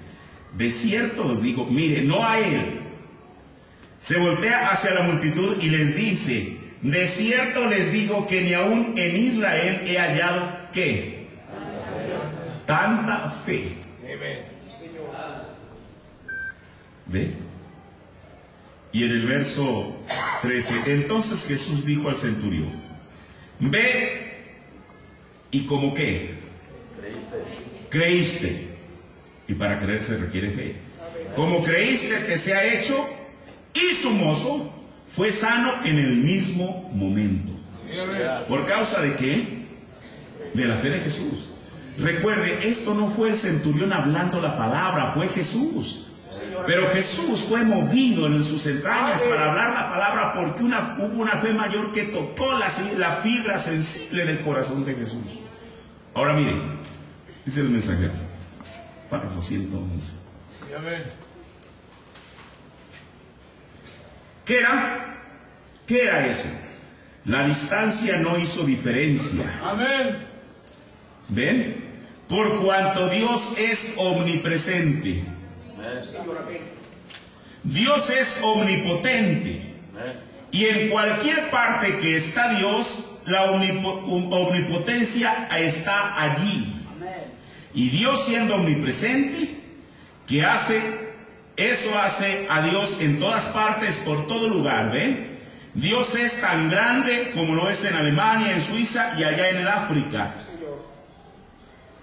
de cierto os digo, mire, no a él. Se voltea hacia la multitud y les dice: de cierto les digo que ni aún en Israel he hallado, ¿qué? Tanta fe. ¿Ve? Y en el verso 13, entonces Jesús dijo al centurión: ve y como qué, creíste. Y para creer se requiere fe. Como creíste, te sea hecho. Y su mozo fue sano en el mismo momento. ¿Por causa de qué? De la fe de Jesús. Recuerde, esto no fue el centurión hablando la palabra, fue Jesús. Pero Jesús fue movido en sus entrañas para hablar la palabra, porque hubo una fe mayor que tocó la fibra sensible del corazón de Jesús. Ahora miren, dice el mensajero, párrafo 111. Sí, amén. ¿Qué era? ¿Qué era eso? La distancia no hizo diferencia. Amén. ¿Ven? por cuanto Dios es omnipresente. Dios es omnipotente. Y en cualquier parte que está Dios, la omnipotencia está allí. Y Dios siendo omnipresente, ¿qué hace? Eso hace a Dios en todas partes, por todo lugar, ¿ven? Dios es tan grande como lo es en Alemania, en Suiza y allá en el África.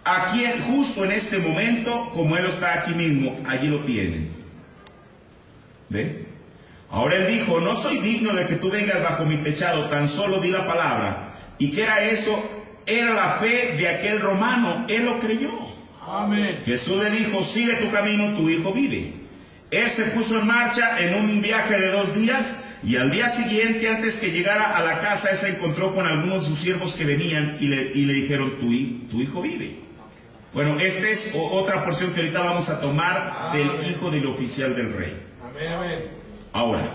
Aquí, justo en este momento, como Él está aquí mismo, allí lo tienen. ¿Ven? Ahora Él dijo, no soy digno de que tú vengas bajo mi techado, tan solo di la palabra. ¿Y qué era eso? Era la fe de aquel romano. Él lo creyó. Amén. Jesús le dijo, sigue tu camino, tu hijo vive. Él se puso en marcha en un viaje de 2 días, y al día siguiente, antes que llegara a la casa, él se encontró con algunos de sus siervos que venían y le dijeron, tu hijo vive. Bueno, esta es otra porción que ahorita vamos a tomar del hijo del oficial del rey. Amén, amén. Ahora,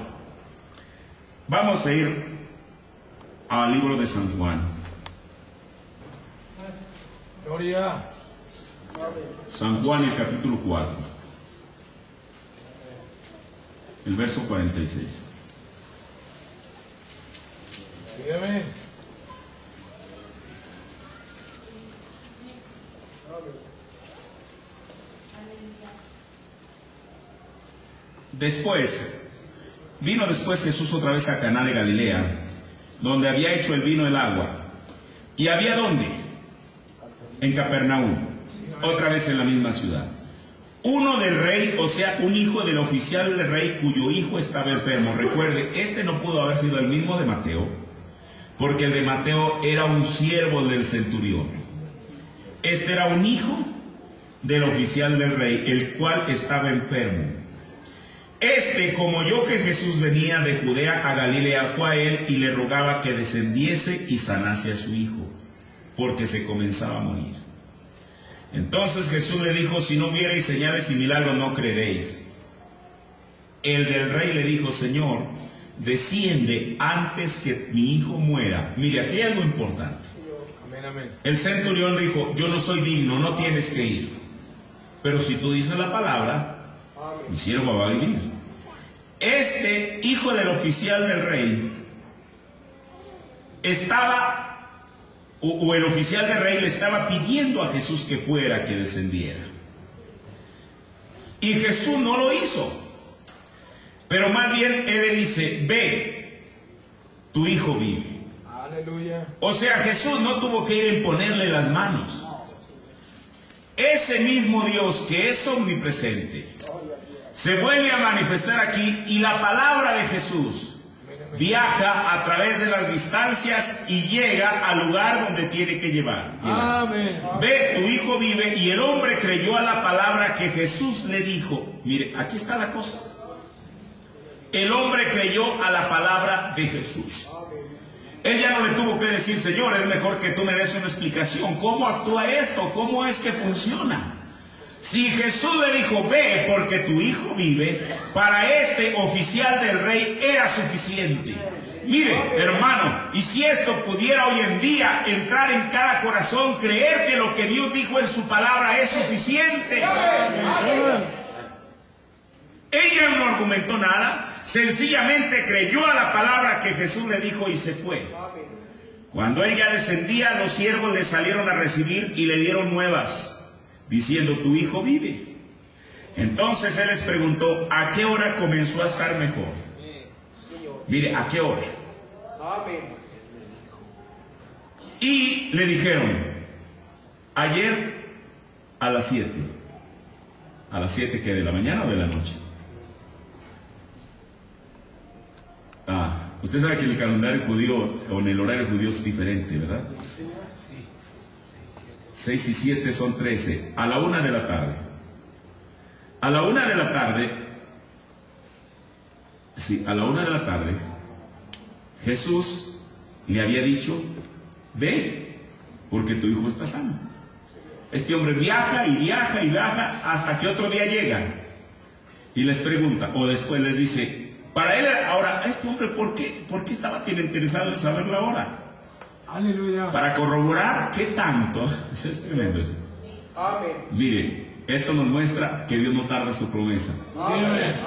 vamos a ir al libro de San Juan. Gloria. San Juan, el capítulo 4, el verso 46. Sí, amén. Vino después Jesús otra vez a Caná de Galilea, donde había hecho el vino el agua. ¿Y había dónde? En Capernaum, otra vez en la misma ciudad. Uno del rey, o sea, un hijo del oficial del rey, cuyo hijo estaba enfermo. Recuerde, este no pudo haber sido el mismo de Mateo, porque el de Mateo era un siervo del centurión. Este era un hijo del oficial del rey, el cual estaba enfermo. Este, como oyó que Jesús venía de Judea a Galilea, fue a él y le rogaba que descendiese y sanase a su hijo, porque se comenzaba a morir. Entonces Jesús le dijo, si no viereis señales y milagros, no creeréis. El del rey le dijo, Señor, desciende antes que mi hijo muera. Mire, aquí hay algo importante. Amén, amén. El centurión dijo, yo no soy digno, no tienes que ir. Pero si tú dices la palabra, mi siervo va a vivir. Este hijo del oficial del rey estaba, o el oficial del rey le estaba pidiendo a Jesús que fuera, que descendiera. Y Jesús no lo hizo. Pero más bien él le dice, ve, tu hijo vive. Aleluya. O sea, Jesús no tuvo que ir a imponerle las manos. Ese mismo Dios que es omnipresente se vuelve a manifestar aquí, y la palabra de Jesús viaja a través de las distancias y llega al lugar donde tiene que llevar. Amén. Ve, tu hijo vive. Y el hombre creyó a la palabra que Jesús le dijo. Mire, aquí está la cosa. El hombre creyó a la palabra de Jesús. Él ya no le tuvo que decir, Señor, es mejor que tú me des una explicación. ¿Cómo actúa esto? ¿Cómo es que funciona? Si Jesús le dijo, ve porque tu hijo vive, para este oficial del rey era suficiente. Mire, hermano, y si esto pudiera hoy en día entrar en cada corazón, creer que lo que Dios dijo en su palabra es suficiente. Ella no argumentó nada, sencillamente creyó a la palabra que Jesús le dijo y se fue. Cuando él ya descendía, los siervos le salieron a recibir y le dieron nuevas, diciendo, tu hijo vive. Entonces él les preguntó, ¿a qué hora comenzó a estar mejor? Mire, ¿a qué hora? Y le dijeron, ayer a las 7. ¿A las 7 qué? ¿De la mañana o de la noche? Usted sabe que en el calendario judío, o en el horario judío, es diferente, ¿verdad? 6 y 7 son 13. A la 1 de la tarde. A la 1 de la tarde, sí, a la 1 de la tarde, Jesús le había dicho, ve, porque tu hijo está sano. Este hombre viaja y viaja y viaja hasta que otro día llega y les pregunta, o después les dice, para él ahora, este hombre, ¿por qué estaba tan interesado en saber la hora? Aleluya. Para corroborar qué tanto, eso es tremendo. Amén. Mire, esto nos muestra que Dios no tarda su promesa. Amén.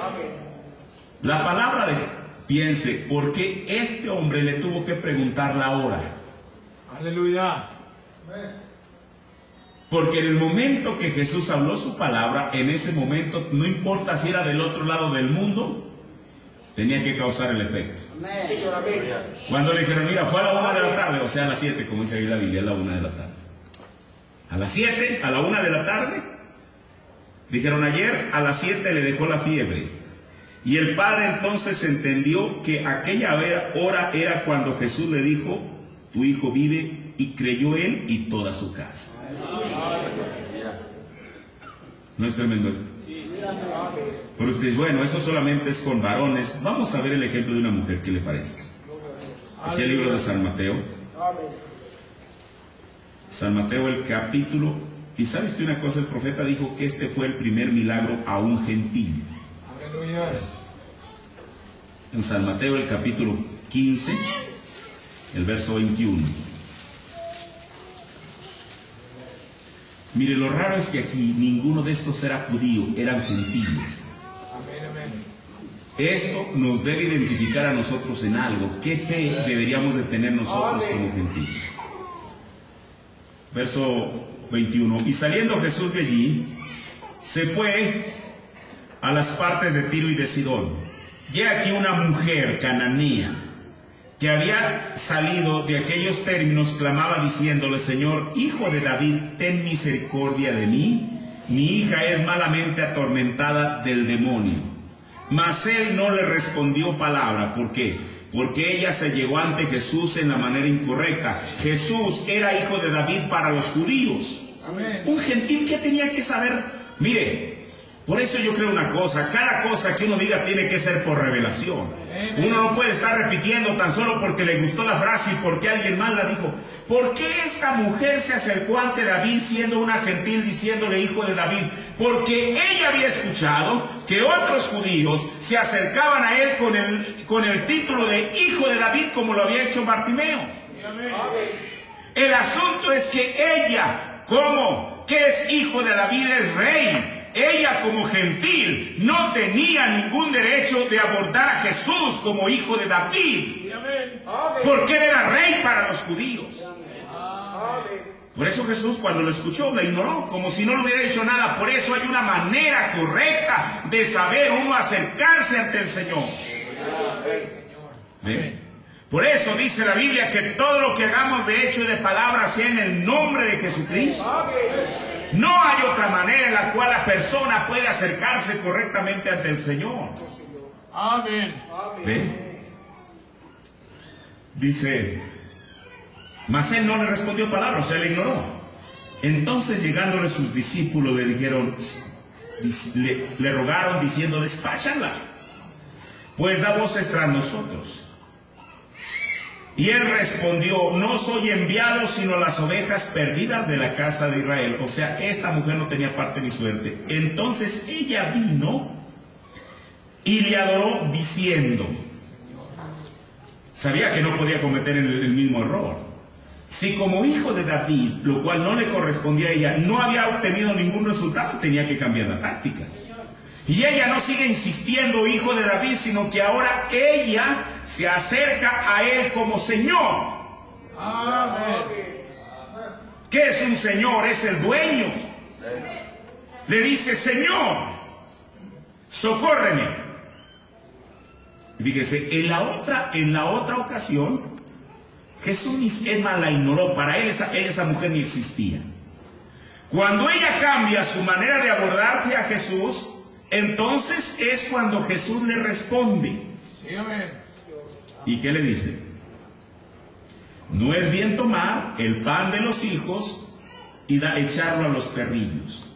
La palabra de piense, ¿por qué este hombre le tuvo que preguntar la hora? Aleluya. Porque en el momento que Jesús habló su palabra, en ese momento, no importa si era del otro lado del mundo, tenía que causar el efecto. Cuando le dijeron, mira, fue a la 1 de la tarde, o sea, a las 7, como dice ahí la Biblia, a la 1 de la tarde. A las 7, a la 1 de la tarde, dijeron ayer, a las 7 le dejó la fiebre. Y el padre entonces entendió que aquella hora era cuando Jesús le dijo, tu hijo vive, y creyó él y toda su casa. ¿No es tremendo esto? Pero usted dice, bueno, eso solamente es con varones. Vamos a ver el ejemplo de una mujer, ¿qué le parece? Aquí el libro de San Mateo. San Mateo, el capítulo. Y sabes que una cosa, el profeta dijo que este fue el primer milagro a un gentil. Aleluya. En San Mateo, el capítulo 15, el verso 21. Mire, lo raro es que aquí ninguno de estos era judío, eran gentiles. Amén, amén. Esto nos debe identificar a nosotros en algo. ¿Qué fe deberíamos de tener nosotros como gentiles? Verso 21. Y saliendo Jesús de allí, se fue a las partes de Tiro y de Sidón. Y aquí una mujer cananea que había salido de aquellos términos clamaba diciéndole, Señor, hijo de David, ten misericordia de mí. Mi hija es malamente atormentada del demonio. Mas él no le respondió palabra. ¿Por qué? Porque ella se llegó ante Jesús en la manera incorrecta. Jesús era hijo de David para los judíos. Amén. Un gentil que tenía que saber. Mire, por eso yo creo una cosa, cada cosa que uno diga tiene que ser por revelación. Uno no puede estar repitiendo tan solo porque le gustó la frase y porque alguien más la dijo. ¿Por qué esta mujer se acercó ante David siendo una gentil diciéndole hijo de David? Porque ella había escuchado que otros judíos se acercaban a él con el título de hijo de David como lo había hecho Bartimeo. El asunto es que ella, como que es hijo de David, es rey. Ella como gentil no tenía ningún derecho de abordar a Jesús como hijo de David. Porque él era rey para los judíos. Por eso Jesús cuando lo escuchó la ignoró, como si no le hubiera dicho nada. Por eso hay una manera correcta de saber uno acercarse ante el Señor. ¿Ven? Por eso dice la Biblia que todo lo que hagamos de hecho y de palabra sea en el nombre de Jesucristo. No hay otra manera en la cual la persona puede acercarse correctamente ante el Señor. Amén. ¿Ve? Dice, mas él no le respondió palabra, o sea, le ignoró. Entonces llegándole sus discípulos le dijeron, le rogaron diciendo, despáchala, pues da voces tras nosotros. Y él respondió, no soy enviado sino las ovejas perdidas de la casa de Israel. O sea, esta mujer no tenía parte ni suerte. Entonces ella vino y le adoró diciendo, sabía que no podía cometer el mismo error. Si como hijo de David, lo cual no le correspondía a ella, no había obtenido ningún resultado, tenía que cambiar la táctica. Y ella no sigue insistiendo, hijo de David, sino que ahora ella se acerca a él como Señor. Amén. ¿Qué es un Señor? Es el dueño. Le dice, Señor, socórreme. Fíjese, en la otra ocasión, Jesús ni la ignoró. Para él esa mujer ni existía. Cuando ella cambia su manera de abordarse a Jesús, entonces es cuando Jesús le responde. Sí, amén. ¿Y qué le dice? No es bien tomar el pan de los hijos y echarlo a los perrillos.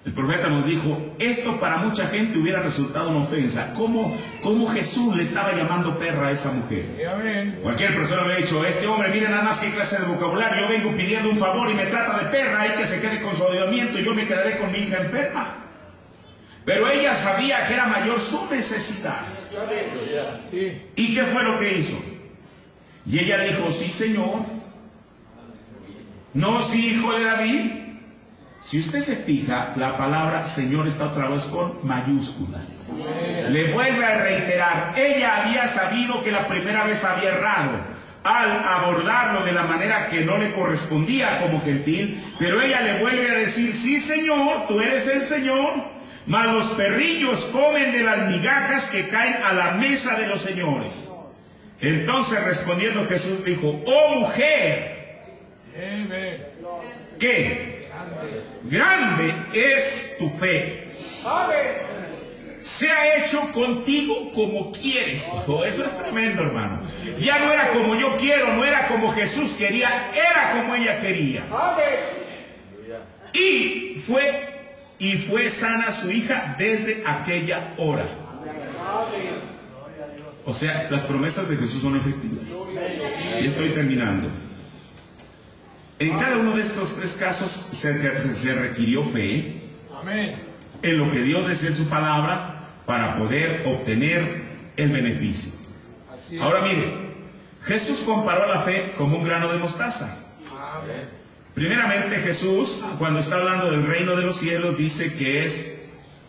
El profeta nos dijo, esto para mucha gente hubiera resultado una ofensa. ¿Cómo Jesús le estaba llamando perra a esa mujer? Sí, amén. Cualquier persona le ha dicho, este hombre, mire nada más qué clase de vocabulario, yo vengo pidiendo un favor y me trata de perra, y que se quede con su avivamiento y yo me quedaré con mi hija enferma. Pero ella sabía que era mayor su necesidad. Sí. ¿Y qué fue lo que hizo? Y ella dijo, sí, Señor. No, sí, hijo de David. Si usted se fija, la palabra Señor está otra vez con mayúscula. Le vuelve a reiterar, ella había sabido que la primera vez había errado al abordarlo de la manera que no le correspondía como gentil, pero ella le vuelve a decir, sí Señor, tú eres el Señor, mas los perrillos comen de las migajas que caen a la mesa de los señores. Entonces respondiendo Jesús dijo, oh mujer, ¿qué? Grande es tu fe. Se ha hecho contigo como quieres. Oh, eso es tremendo, hermano. Ya no era como yo quiero, no era como Jesús quería, era como ella quería. Y fue sana su hija desde aquella hora. O sea, las promesas de Jesús son efectivas. Y estoy terminando. En cada uno de estos tres casos se requirió fe. Amén. En lo que Dios desea en su palabra para poder obtener el beneficio. Ahora mire, Jesús comparó la fe como un grano de mostaza. Amén. Primeramente Jesús, cuando está hablando del reino de los cielos, dice que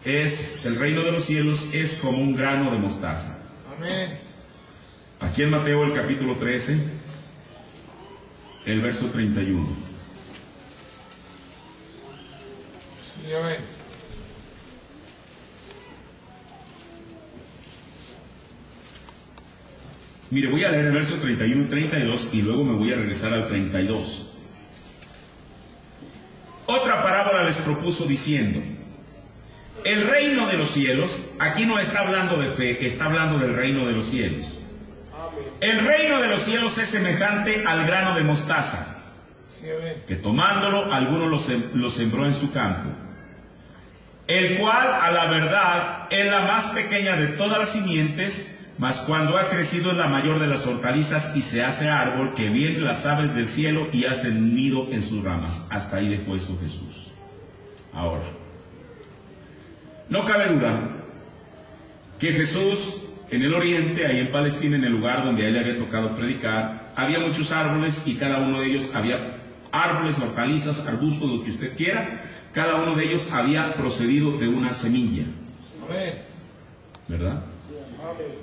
el reino de los cielos es como un grano de mostaza. Amén. Aquí en Mateo el capítulo 13, el verso 31. Sí, amén. Mire, voy a leer el verso 31 y 32 y luego me voy a regresar al 32. Otra parábola les propuso diciendo, el reino de los cielos, aquí no está hablando de fe, está hablando del reino de los cielos. El reino de los cielos es semejante al grano de mostaza, que tomándolo alguno lo sembró en su campo, el cual a la verdad es la más pequeña de todas las simientes, mas cuando ha crecido es la mayor de las hortalizas y se hace árbol que vienen las aves del cielo y hacen nido en sus ramas. Hasta ahí dejó eso Jesús. Ahora, no cabe duda que Jesús en el oriente, ahí en Palestina, en el lugar donde a él le había tocado predicar, había muchos árboles y cada uno de ellos había árboles, hortalizas, arbustos, lo que usted quiera. Cada uno de ellos había procedido de una semilla. ¿Verdad?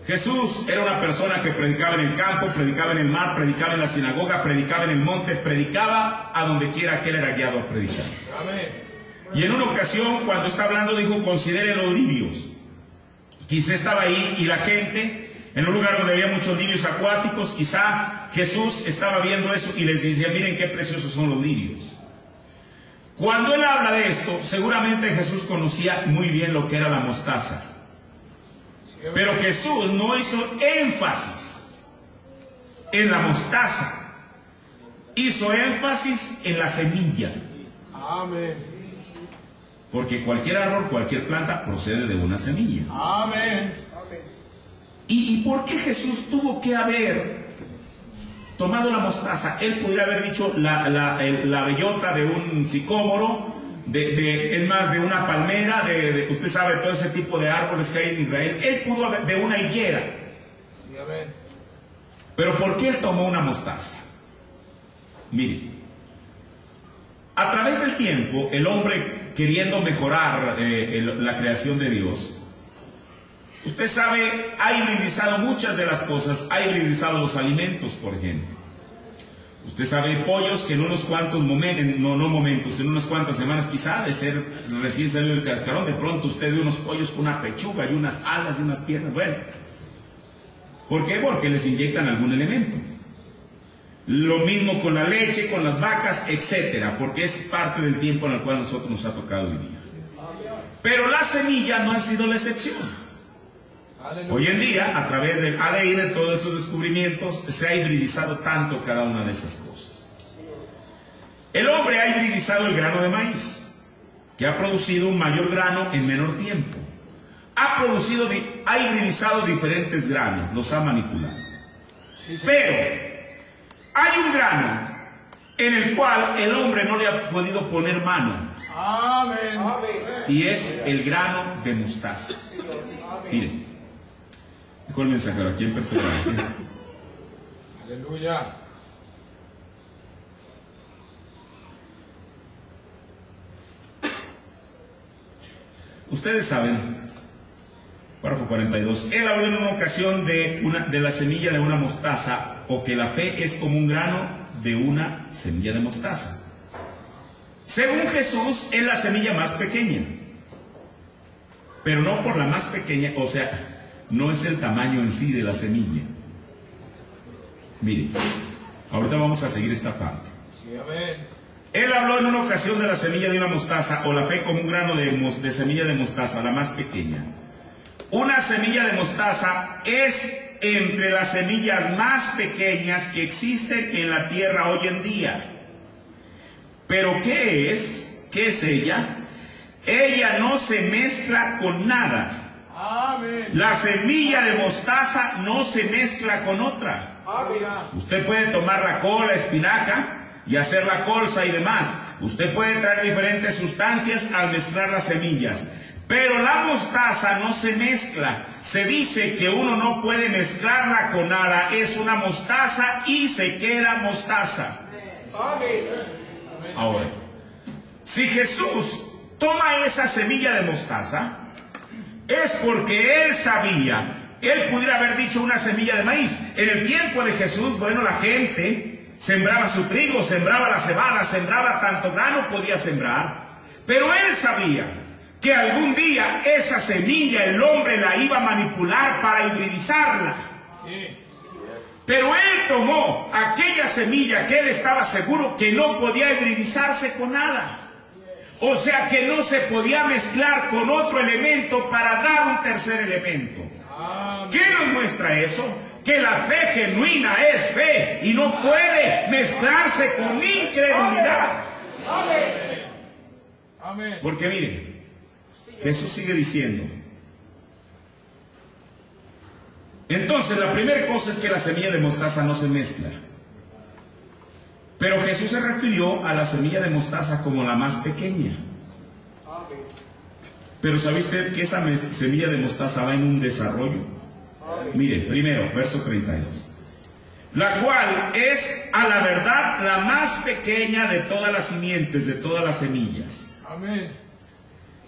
Jesús era una persona que predicaba en el campo, predicaba en el mar, predicaba en la sinagoga, predicaba en el monte, predicaba a donde quiera que él era guiado a predicar. Y en una ocasión, cuando está hablando, dijo, considere los lirios. Quizá estaba ahí y la gente, en un lugar donde había muchos lirios acuáticos, quizá Jesús estaba viendo eso y les decía, miren qué preciosos son los lirios. Cuando él habla de esto, seguramente Jesús conocía muy bien lo que era la mostaza. Pero Jesús no hizo énfasis en la mostaza, hizo énfasis en la semilla. Amén. Porque cualquier árbol, cualquier planta procede de una semilla. Amén. ¿Y por qué Jesús tuvo que haber tomado la mostaza? Él podría haber dicho la bellota de un sicómoro, es más, de una palmera, usted sabe todo ese tipo de árboles que hay en Israel. Él pudo haber de una higuera. Sí, amén. Pero ¿por qué él tomó una mostaza? Mire, a través del tiempo, el hombre queriendo mejorar la creación de Dios, usted sabe, ha hibridizado muchas de las cosas, ha hibridizado los alimentos, por ejemplo. Usted sabe, pollos que en unos cuantos momentos, en unas cuantas semanas quizá, de ser recién salido del cascarón, de pronto usted ve unos pollos con una pechuga y unas alas y unas piernas. Bueno, ¿por qué? Porque les inyectan algún elemento. Lo mismo con la leche, con las vacas, etcétera, porque es parte del tiempo en el cual a nosotros nos ha tocado vivir. Pero la semilla no ha sido la excepción. Hoy en día, a través del ADN, de todos esos descubrimientos, se ha hibridizado tanto cada una de esas cosas. El hombre ha hibridizado el grano de maíz, que ha producido un mayor grano en menor tiempo. Ha hibridizado diferentes granos, los ha manipulado. Pero hay un grano en el cual el hombre no le ha podido poner mano. Amén. Y es el grano de mostaza. Miren. ¿Cuál mensajero? Aquí en perseverancia. Aleluya. Ustedes saben, párrafo 42, él habló en una ocasión de la semilla de una mostaza, o que la fe es como un grano de una semilla de mostaza. Según Jesús, es la semilla más pequeña, pero no por la más pequeña, o sea, no es el tamaño en sí de la semilla. Miren, ahorita vamos a seguir esta parte. Sí, amén. Él habló en una ocasión de la semilla de una mostaza, o la fe como un grano de semilla de mostaza, la más pequeña. Una semilla de mostaza es entre las semillas más pequeñas que existen en la tierra hoy en día. ¿Pero qué es? ¿Qué es ella? Ella no se mezcla con nada. Amén. La semilla de mostaza no se mezcla con otra. Amén. Usted puede tomar la col, la espinaca y hacer la colza y demás. Usted puede traer diferentes sustancias al mezclar las semillas. Pero la mostaza no se mezcla. Se dice que uno no puede mezclarla con nada. Es una mostaza y se queda mostaza. Amén. Ahora, si Jesús toma esa semilla de mostaza, es porque Él sabía. Él pudiera haber dicho una semilla de maíz. En el tiempo de Jesús, bueno, la gente sembraba su trigo, sembraba la cebada, sembraba tanto grano podía sembrar. Pero Él sabía que algún día esa semilla el hombre la iba a manipular para hibridizarla. Sí. Pero Él tomó aquella semilla que Él estaba seguro que no podía hibridizarse con nada. O sea que no se podía mezclar con otro elemento para dar un tercer elemento. ¿Qué nos muestra eso? Que la fe genuina es fe y no puede mezclarse con incredulidad. Amén. Amén. Porque miren, Jesús sigue diciendo. Entonces la primera cosa es que la semilla de mostaza no se mezcla. Pero Jesús se refirió a la semilla de mostaza como la más pequeña. Pero ¿sabe usted que esa semilla de mostaza va en un desarrollo? Mire, primero, verso 32. La cual es a la verdad la más pequeña de todas las simientes, de todas las semillas. Amén.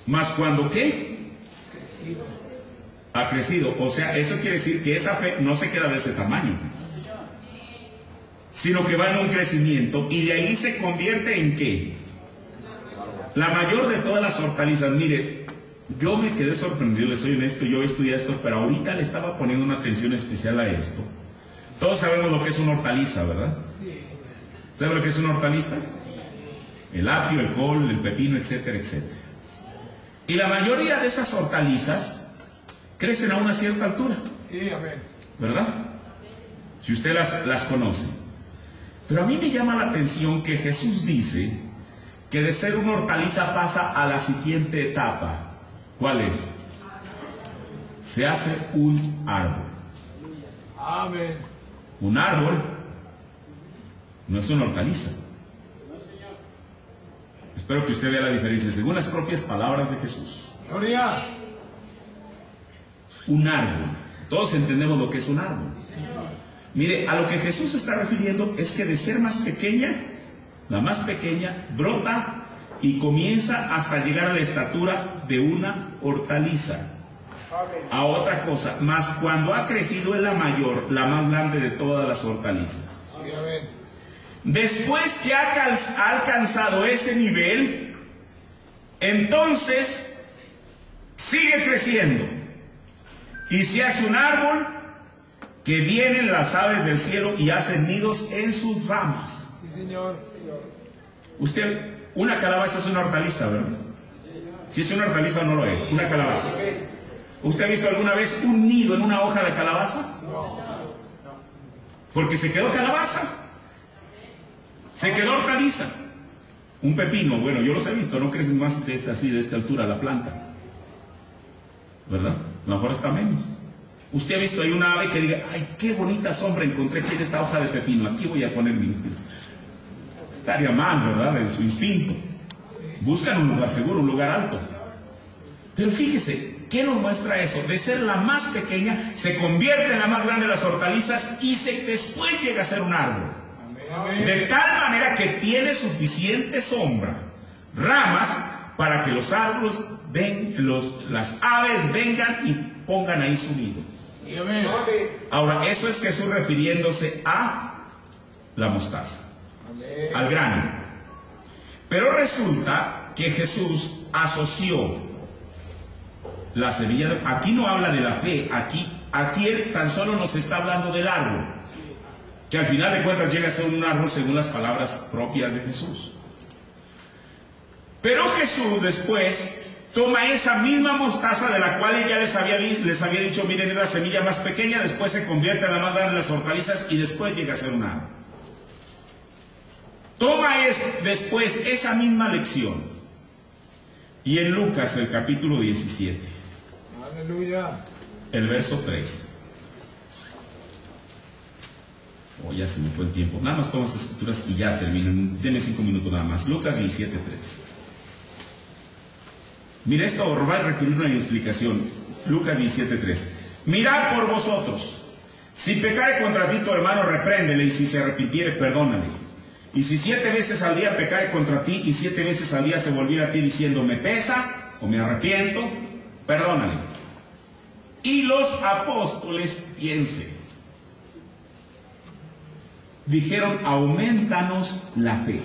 Mas cuando ¿qué? Ha crecido. O sea, eso quiere decir que esa fe no se queda de ese tamaño, sino que va en un crecimiento y de ahí se convierte en ¿qué? La mayor de todas las hortalizas. Mire, yo me quedé sorprendido, les soy honesto, yo estudié esto, pero ahorita le estaba poniendo una atención especial a esto. Todos sabemos lo que es una hortaliza, ¿verdad? ¿Sabe lo que es una hortaliza? El apio, el col, el pepino, etcétera, etcétera. Y la mayoría de esas hortalizas crecen a una cierta altura. Sí, amén. ¿Verdad? Si usted las conoce. Pero a mí me llama la atención que Jesús dice que de ser una hortaliza pasa a la siguiente etapa. ¿Cuál es? Se hace un árbol. Amén. Un árbol no es una hortaliza. Espero que usted vea la diferencia según las propias palabras de Jesús. Gloria. Un árbol. Todos entendemos lo que es un árbol. Mire, a lo que Jesús se está refiriendo es que de ser más pequeña, la más pequeña, brota y comienza hasta llegar a la estatura de una hortaliza. A otra cosa, más cuando ha crecido es la mayor, la más grande de todas las hortalizas. Sí, amén. Después que ha alcanzado ese nivel, entonces sigue creciendo y se hace un árbol que vienen las aves del cielo y hacen nidos en sus ramas. Sí, Señor. Usted, una calabaza es una hortaliza, ¿verdad? Si es una hortaliza o no lo es, una calabaza. ¿Usted ha visto alguna vez un nido en una hoja de calabaza? No. Porque se quedó calabaza. Se quedó hortaliza. Un pepino, bueno, yo los he visto, no crecen más así de esta altura la planta. ¿Verdad? A lo mejor está menos. Usted ha visto ahí una ave que diga, ay, qué bonita sombra encontré aquí en esta hoja de pepino, aquí voy a poner mi... Estaría mal, ¿verdad? En su instinto. Buscan un lugar seguro, un lugar alto. Pero fíjese, ¿qué nos muestra eso? De ser la más pequeña, se convierte en la más grande de las hortalizas y después llega a ser un árbol. Amén. De tal manera que tiene suficiente sombra, ramas, para que los árboles las aves vengan y pongan ahí su nido. Sí, amén. Ahora, eso es Jesús refiriéndose a la mostaza, al grano. Pero resulta que Jesús asoció la semilla. Aquí no habla de la fe, aquí él tan solo nos está hablando del árbol, que al final de cuentas llega a ser un árbol según las palabras propias de Jesús. Pero Jesús después toma esa misma mostaza de la cual ella les había dicho, miren, es la semilla más pequeña, después se convierte en la más grande de las hortalizas y después llega a ser un árbol. Toma después esa misma lección. Y en Lucas, el capítulo 17, Aleluya. el verso 3. Oh, ya se me fue el tiempo. Nada más tomo las escrituras y ya termino. Denme 5 minutos nada más. Lucas 17:3. Mira, esto va a requerir una explicación. Lucas 17:3. Mirad por vosotros. Si pecare contra ti tu hermano, repréndele, y si se arrepintiere, perdónale. Y si 7 veces al día pecare contra ti, y 7 veces al día se volviera a ti diciendo, me pesa, o me arrepiento, perdónale. Y los apóstoles, piensen, dijeron, aumentanos la fe.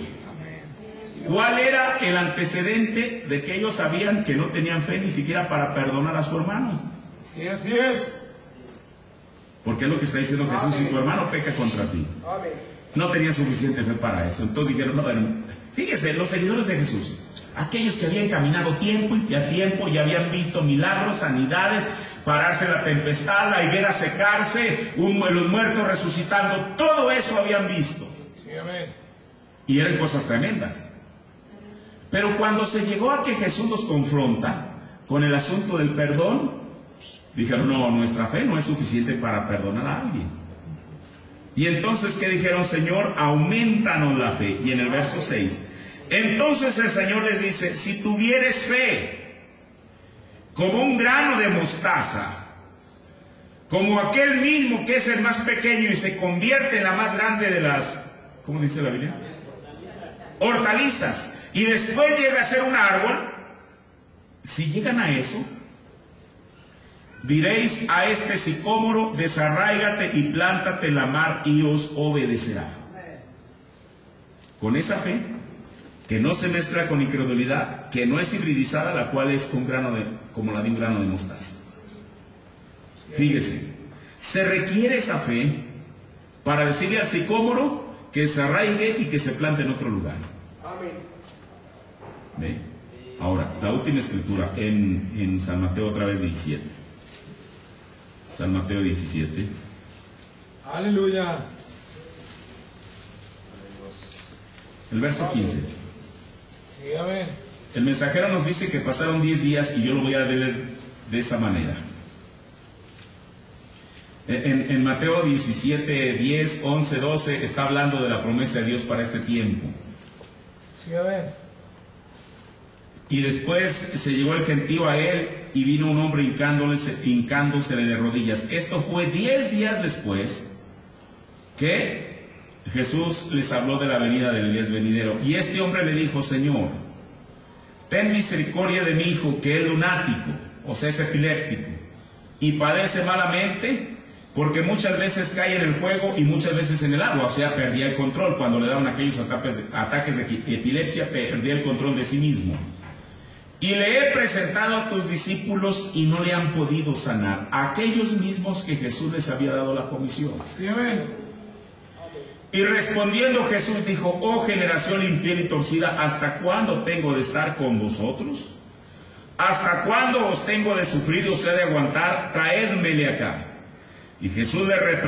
¿Cuál era el antecedente de que ellos sabían que no tenían fe ni siquiera para perdonar a su hermano? Sí, así es. Porque es lo que está diciendo Jesús, si tu hermano peca contra ti. No tenían suficiente fe para eso. Entonces dijeron, no, fíjese, los seguidores de Jesús, aquellos que habían caminado tiempo y a tiempo y habían visto milagros, sanidades, pararse la tempestad, la higuera secarse, los muertos resucitando, todo eso habían visto. Sí, amén. Y eran cosas tremendas. Pero cuando se llegó a que Jesús los confronta con el asunto del perdón, dijeron, no, nuestra fe no es suficiente para perdonar a alguien. Y entonces, ¿qué dijeron? Señor, aumentanos la fe. Y en el verso 6, entonces el Señor les dice, si tuvieres fe como un grano de mostaza, como aquel mismo que es el más pequeño y se convierte en la más grande de las, ¿cómo dice la Biblia? Hortalizas. Y después llega a ser un árbol. Si llegan a eso, diréis a este sicómoro, desarráigate y plántate en la mar, y os obedecerá. Con esa fe, que no se mezcla con incredulidad, que no es hibridizada, la cual es como la de un grano de mostaza. Fíjese, se requiere esa fe para decirle al sicómoro que se arraigue y que se plante en otro lugar. ¿Ve? Ahora, la última escritura en San Mateo, otra vez 17. San Mateo 17. Aleluya. El verso 15. Sí, amén. El mensajero nos dice que pasaron 10 días y yo lo voy a leer de esa manera. En Mateo 17, 10, 11, 12 está hablando de la promesa de Dios para este tiempo. Sí, amén. Y después se llegó el gentío a él y vino un hombre hincándosele de rodillas. Esto fue 10 días después que Jesús les habló de la venida del Elías venidero. Y este hombre le dijo, Señor, ten misericordia de mi hijo, que es lunático, o sea, es epiléptico, y padece malamente, porque muchas veces cae en el fuego y muchas veces en el agua. O sea, perdía el control. Cuando le daban aquellos ataques de epilepsia, perdía el control de sí mismo. Y le he presentado a tus discípulos y no le han podido sanar, aquellos mismos que Jesús les había dado la comisión. Sí, amén. Y respondiendo Jesús dijo, oh generación infiel y torcida, ¿hasta cuándo tengo de estar con vosotros? ¿Hasta cuándo os tengo de sufrir, os he de aguantar? Traédmele acá. Y Jesús le reprendió.